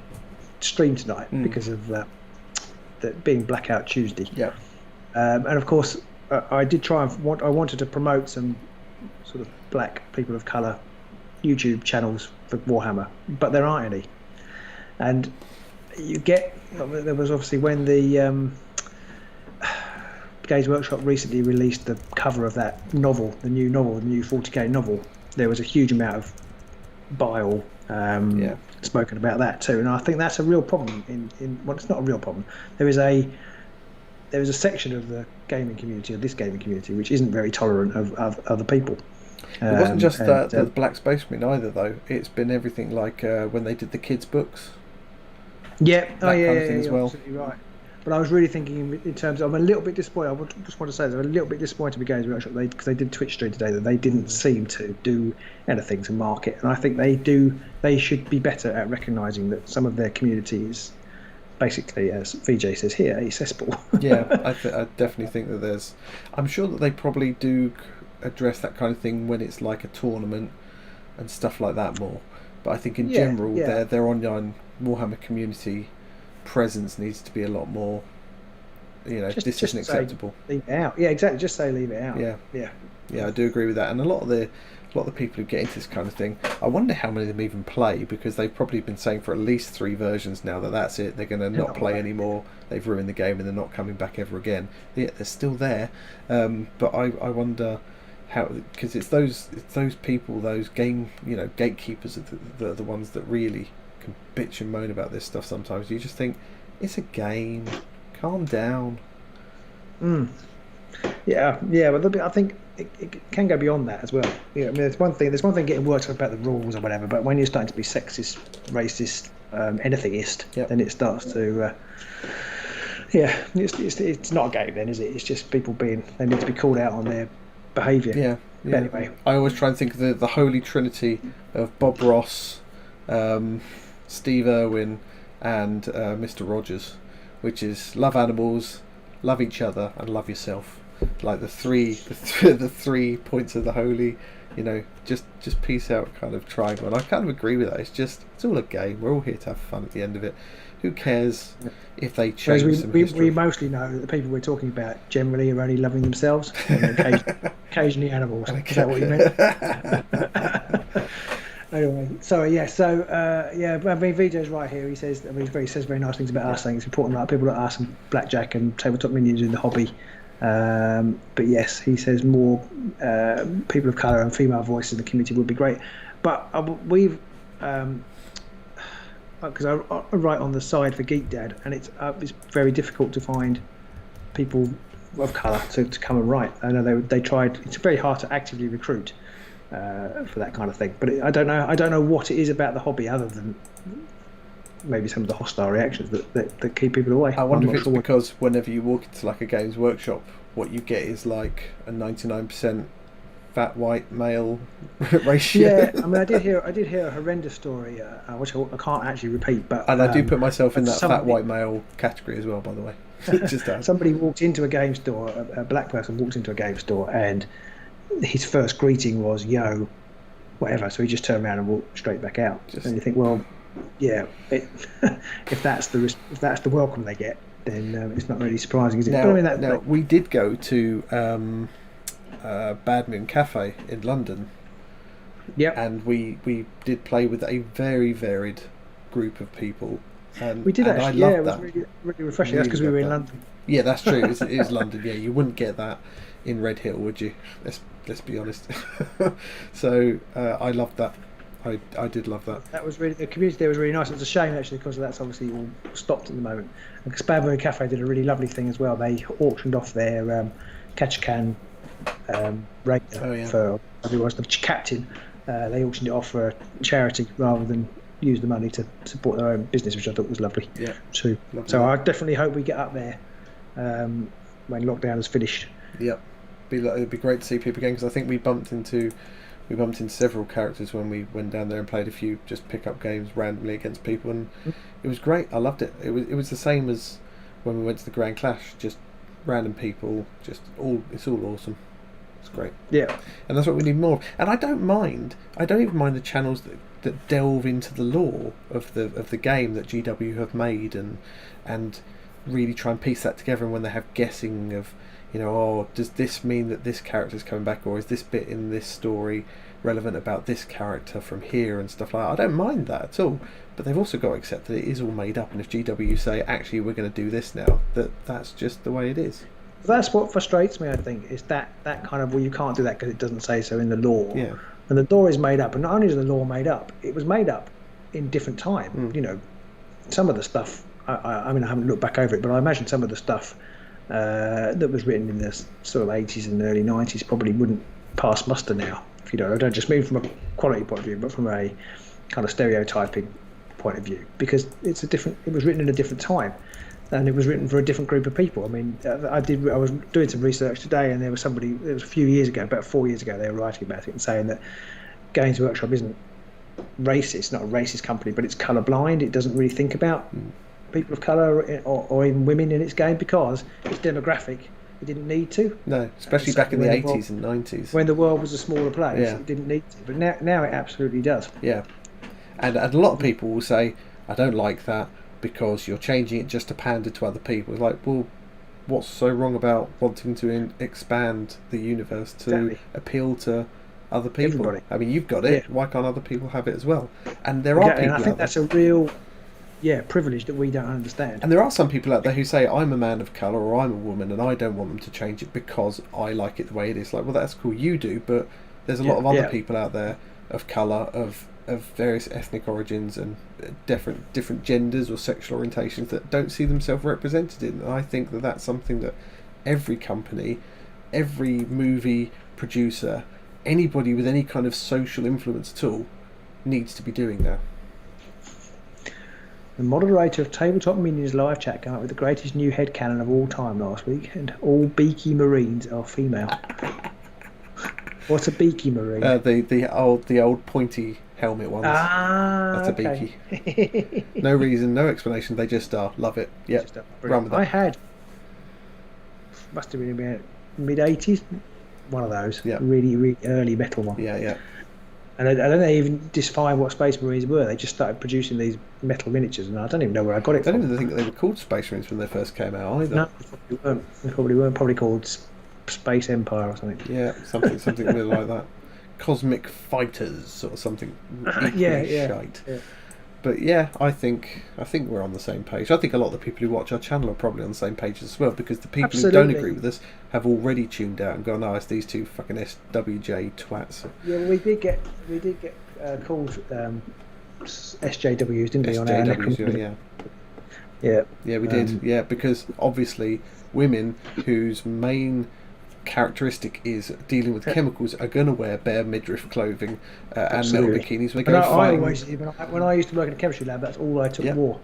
stream tonight because of that being Blackout Tuesday. Yeah. And of course, I did try and I wanted to promote some sort of black people of colour YouTube channels for Warhammer, but there aren't any. And there was obviously when the Games Workshop recently released the cover of that novel, the new 40k novel. There was a huge amount of bile spoken about that too, and I think that's a real problem. Well, it's not a real problem. There is a section of the gaming community, of this gaming community, which isn't very tolerant of other people. It wasn't just the Black Space Marine either, though. It's been everything like when they did the kids' books. Yeah, that kind of thing as well. Absolutely right. But I was really thinking in terms of, I'm a little bit disappointed. I just want to say that I'm a little bit disappointed with Games Workshop because they did Twitch stream today that they didn't seem to do anything to market, and I think they should be better at recognising that some of their community is basically, as VJ says here, a cesspool. Yeah, I definitely think that I'm sure that they probably do address that kind of thing when it's like a tournament and stuff like that more. But I think in general, their online Warhammer community presence needs to be a lot more. This isn't acceptable. Leave it out. Yeah, exactly. Just say leave it out. Yeah, I do agree with that. And a lot of the people who get into this kind of thing, I wonder how many of them even play, because they've probably been saying for at least 3 versions now that's it. They're going to not play anymore. They've ruined the game and they're not coming back ever again. Yeah, they're still there, but I wonder how, because it's those people, those game gatekeepers, are the ones that really can bitch and moan about this stuff. Sometimes you just think it's a game, calm down. Yeah, but I think it can go beyond that as well. I mean, there's one thing getting worked up about the rules or whatever, but when you're starting to be sexist, racist, anythingist, then it starts to it's not a game then, is it? It's just people they need to be called out on their behaviour. Yeah. Anyway, I always try and think of the holy trinity of Bob Ross, Steve Irwin, and Mr. Rogers, which is love animals, love each other, and love yourself. Like the three points of the holy, just peace out kind of triangle. And I kind of agree with that. It's all a game. We're all here to have fun at the end of it. Who cares if they change some history? We mostly know that the people we're talking about generally are only loving themselves and occasionally animals. Is that what you meant? Anyway, sorry, I mean, VJ's right here. He says, he says very nice things about us, saying it's important that people that are some blackjack and tabletop minions in the hobby. But yes, he says more people of colour and female voices in the community would be great. But we've, because I write on the side for Geek Dad, and it's very difficult to find people of colour to come and write. I know they tried. It's very hard to actively recruit for that kind of thing. But I don't know what it is about the hobby other than maybe some of the hostile reactions that keep people away. I wonder if it's because whenever you walk into like a Games Workshop, what you get is like a 99% fat white male ratio. Yeah, I mean, I did hear a horrendous story, which I can't actually repeat. But I do put myself in that fat white male category as well, by the way. Somebody walked into a game store. A black person walked into a game store, and his first greeting was "Yo," whatever. So he just turned around and walked straight back out. And you think, well, yeah, if that's the welcome they get, then it's not really surprising, is it? Now, but I mean, we did go to Badminton Cafe in London. Yep. And we did play with a very varied group of people. And We did and actually, I yeah. It loved was that. really, really refreshing. That's because we were in London. Yeah, that's true. It is London. Yeah, you wouldn't get that in Red Hill, would you? Let's be honest. So I loved that. I did love that. That was really, the community there was really nice. It was a shame actually because that's obviously all stopped at the moment. And Spavio Cafe did a really lovely thing as well. They auctioned off their catch can radar for who was the captain. They auctioned it off for a charity rather than use the money to support their own business, which I thought was lovely. Yeah. Too. So I definitely hope we get up there when lockdown is finished. Yep. It'd be great to see people again, because I think we bumped into several characters when we went down there and played a few just pick-up games randomly against people, and it was great. I loved it. It was the same as when we went to the Grand Clash, just random people, it's all awesome. It's great. Yeah. And that's what we need more of. And I don't even mind the channels that delve into the lore of the game that GW have made and really try and piece that together, and when they have guessing of, does this mean that this character's coming back, or is this bit in this story relevant about this character from here and stuff like that. I don't mind that at all, but they've also got to accept that it is all made up, and if GW say, actually, we're going to do this now, that's just the way it is. That's what frustrates me, I think, is that kind of, well, you can't do that because it doesn't say so in the lore. Yeah. And the lore is made up, and not only is the lore made up, it was made up in different time. Some of the stuff, I mean, I haven't looked back over it, but I imagine some of the stuff that was written in the sort of 80s and early 90s probably wouldn't pass muster now. I don't just mean from a quality point of view, but from a kind of stereotyping point of view, because it was written in a different time, and it was written for a different group of people. I mean, I was doing some research today, and there was a few years ago, about 4 years ago, they were writing about it and saying that Games Workshop isn't racist, not a racist company, but it's colourblind. It doesn't really think about people of colour or even women in its game because it's demographic. It didn't need to. No, especially back in the 80s and 90s. When the world was a smaller place, it didn't need to. But now it absolutely does. Yeah. And a lot of people will say, I don't like that because you're changing it just to pander to other people. It's like, well, what's so wrong about wanting to expand the universe to appeal to other people? Everybody. I mean, you've got it. Why can't other people have it as well? And there are people and I think out that's there. a real privilege that we don't understand. And there are some people out there who say, I'm a man of colour or I'm a woman and I don't want them to change it because I like it the way it is. Like, well, that's cool, you do, but there's a lot of other people out there of colour, of various ethnic origins and different genders or sexual orientations that don't see themselves represented in. And I think that that's something that every company, every movie producer, anybody with any kind of social influence at all needs to be doing now. The moderator of Tabletop Minions live chat came up with the greatest new headcanon of all time last week, and all beaky marines are female. What's a beaky marine? The old pointy helmet ones. That's a beaky. No reason, no explanation. They just are. Love it. Yeah. Run with that. I had, must have been about mid-80s, one of those. Yeah. Really, really early metal one. Yeah. And I don't know even define what Space Marines were. They just started producing these metal miniatures, and I don't even know where I got it from. I don't even think they were called Space Marines when they first came out either. No, they probably weren't. Probably called Space Empire or something. Yeah, something really like that. Cosmic Fighters or something equally shite. Yeah. But yeah, I think we're on the same page. I think a lot of the people who watch our channel are probably on the same page as well, because the people who don't agree with us have already tuned out and gone, "Oh, it's these two fucking SWJ twats." Yeah, well, we did get called SJWs, didn't we? On our SJWs, yeah, we did. Yeah, because obviously women whose main characteristic is dealing with chemicals are going to wear bare midriff clothing and metal bikinis when they go fighting. When I used to work in a chemistry lab, that's all I wore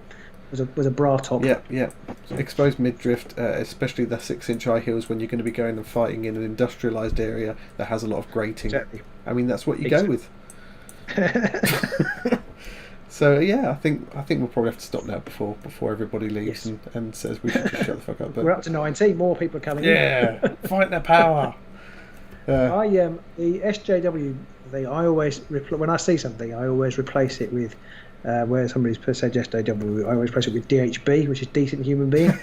was a bra top. Yeah. Exposed midriff, especially the 6-inch high heels when you're going to be going and fighting in an industrialised area that has a lot of grating. Exactly. I mean, that's what you go with. So yeah, I think we'll probably have to stop now before everybody leaves and says we should just shut the fuck up. But we're up to 19. More people are coming in. Yeah, fight their power. The SJW thing, I always when I see something, I always replace it with where somebody's said yesterday, I always place it with DHB, which is decent human being.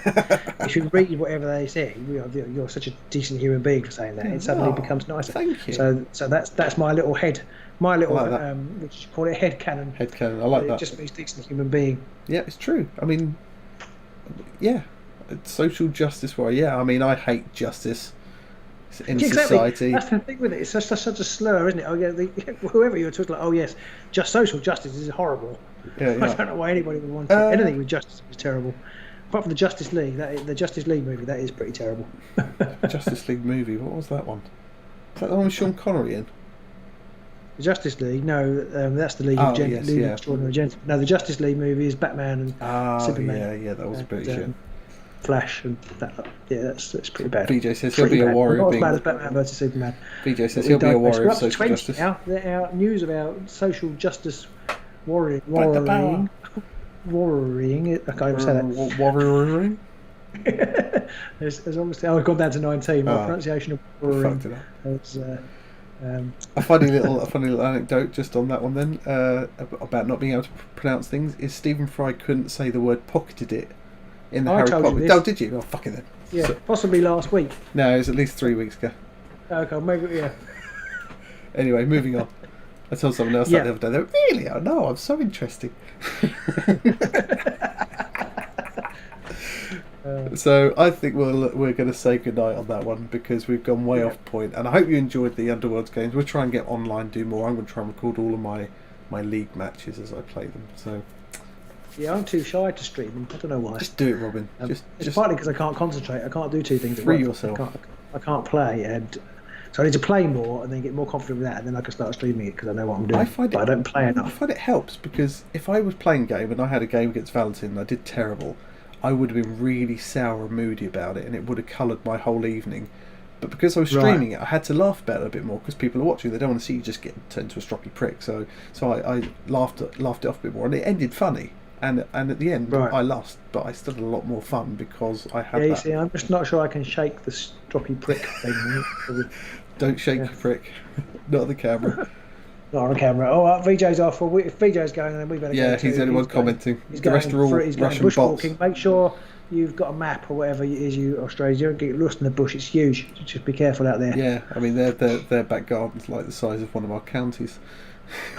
If you read whatever they say, you're such a decent human being for saying that. It suddenly becomes nicer. Thank you. So that's my little head, my little like which you call it head canon. Head canon. I like that. It just means decent human being. Yeah, it's true. I mean, yeah, it's social justice warrior. Yeah, I mean, I hate justice in society. That's the thing with it. It's such a slur, isn't it? Oh yeah, whoever you're talking like, oh yes, just social justice is horrible. Yeah. I don't know why anybody would want it. Anything with justice is terrible. Apart from the Justice League, the Justice League movie, that is pretty terrible. Justice League movie. What was that one? Is that the one with Sean Connery in? The Justice League, no, that's the League of Extraordinary Gentlemen. No, the Justice League movie is Batman and Superman. Yeah, that was pretty shit. Flash and that. Yeah, that's pretty bad. BJ says he'll be a warrior. Not as bad as Batman versus Superman. BJ says he'll be a warrior of social justice. Our news about social justice warrior. Warring. I can't even say that. Warrioring? There's obviously. I've gone down to 19. My pronunciation of warring. Fucked it up. A funny little anecdote just on that one then about not being able to pronounce things is Stephen Fry couldn't say the word pocketed it in the Harry Potter. Oh, did you? Oh, fuck it then. Yeah, possibly last week. No, it was at least 3 weeks ago. Okay, maybe yeah. Anyway, moving on. I told someone else that the other day. They were, really? Oh no, I'm so interesting. So I think we're going to say goodnight on that one because we've gone way off point. And I hope you enjoyed the Underworlds games. We'll try and get online, do more. I'm going to try and record all of my league matches as I play them. So yeah, I'm too shy to stream them. I don't know why. Just do it, Robin. It's partly because I can't concentrate. I can't do two things. Free yourself. I can't play, and so I need to play more and then get more confident with that, and then I can start streaming it because I know what I'm doing. But I don't play enough. I find it helps because if I was playing a game and I had a game against Valentin and I did terrible, I would have been really sour and moody about it, and it would have coloured my whole evening. But because I was streaming it, I had to laugh about it a bit more because people are watching. They don't want to see you just get turned into a stroppy prick. So I laughed it off a bit more, and it ended funny. And at the end, I lost, but I still had a lot more fun because I had. Yeah, you see, I'm just not sure I can shake the stroppy prick thing. Don't shake your prick, not on the camera. Not on the camera. Oh, VJ's off. Well, if VJ's going, then we better go. Yeah, he's the only one commenting. The rest are all Russian bots. Make sure you've got a map or whatever it is you Australians. You don't get lost in the bush. It's huge. Just be careful out there. Yeah, I mean their back garden's like the size of one of our counties.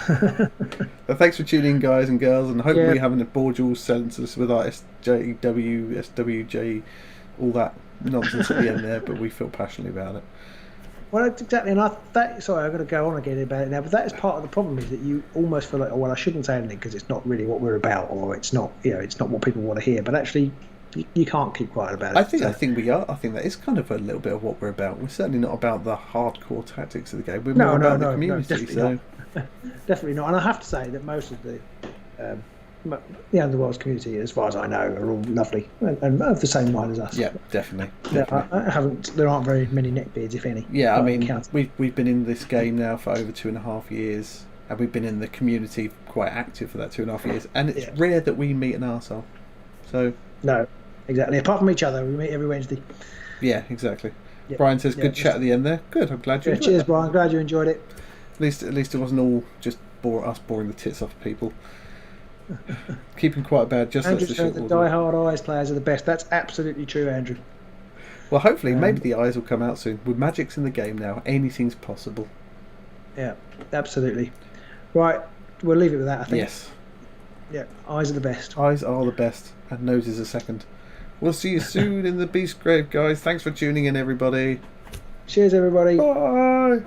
But thanks for tuning in, guys and girls, and hopefully we haven't bored you all senseless with our SJW, SWJ, all that nonsense at the end there. But we feel passionately about it. Well, exactly, and sorry, I'm going to go on again about it now, but that is part of the problem, is that you almost feel like, oh, well, I shouldn't say anything because it's not really what we're about, or it's not, it's not what people want to hear. But actually, you can't keep quiet about it. I think we are. I think that is kind of a little bit of what we're about. We're certainly not about the hardcore tactics of the game. We're more about the community. Definitely not. And I have to say that most of the Underworlds community, as far as I know, are all lovely and of the same mind as us. Yeah, definitely. There aren't very many neckbeards, if any. Yeah, I mean, we've been in this game now for over 2.5 years, and we've been in the community quite active for that 2.5 years, and it's rare that we meet an arsehole. So no, exactly. Apart from each other, we meet every Wednesday. Yeah, exactly. Yeah. Brian says, "Good chat at the end there." Good. I'm glad you. Cheers, Brian. Glad you enjoyed it. At least it wasn't all just us boring the tits off people. Keeping quite bad, just Andrew said the die-hard eyes players are the best. That's absolutely true, Andrew. Well, hopefully, maybe the eyes will come out soon. With magic's in the game now, anything's possible. Yeah, absolutely. Right, we'll leave it with that, I think. Yes. Yeah, eyes are the best. Eyes are the best, and noses a second. We'll see you soon in the Beast Grave, guys. Thanks for tuning in, everybody. Cheers, everybody. Bye.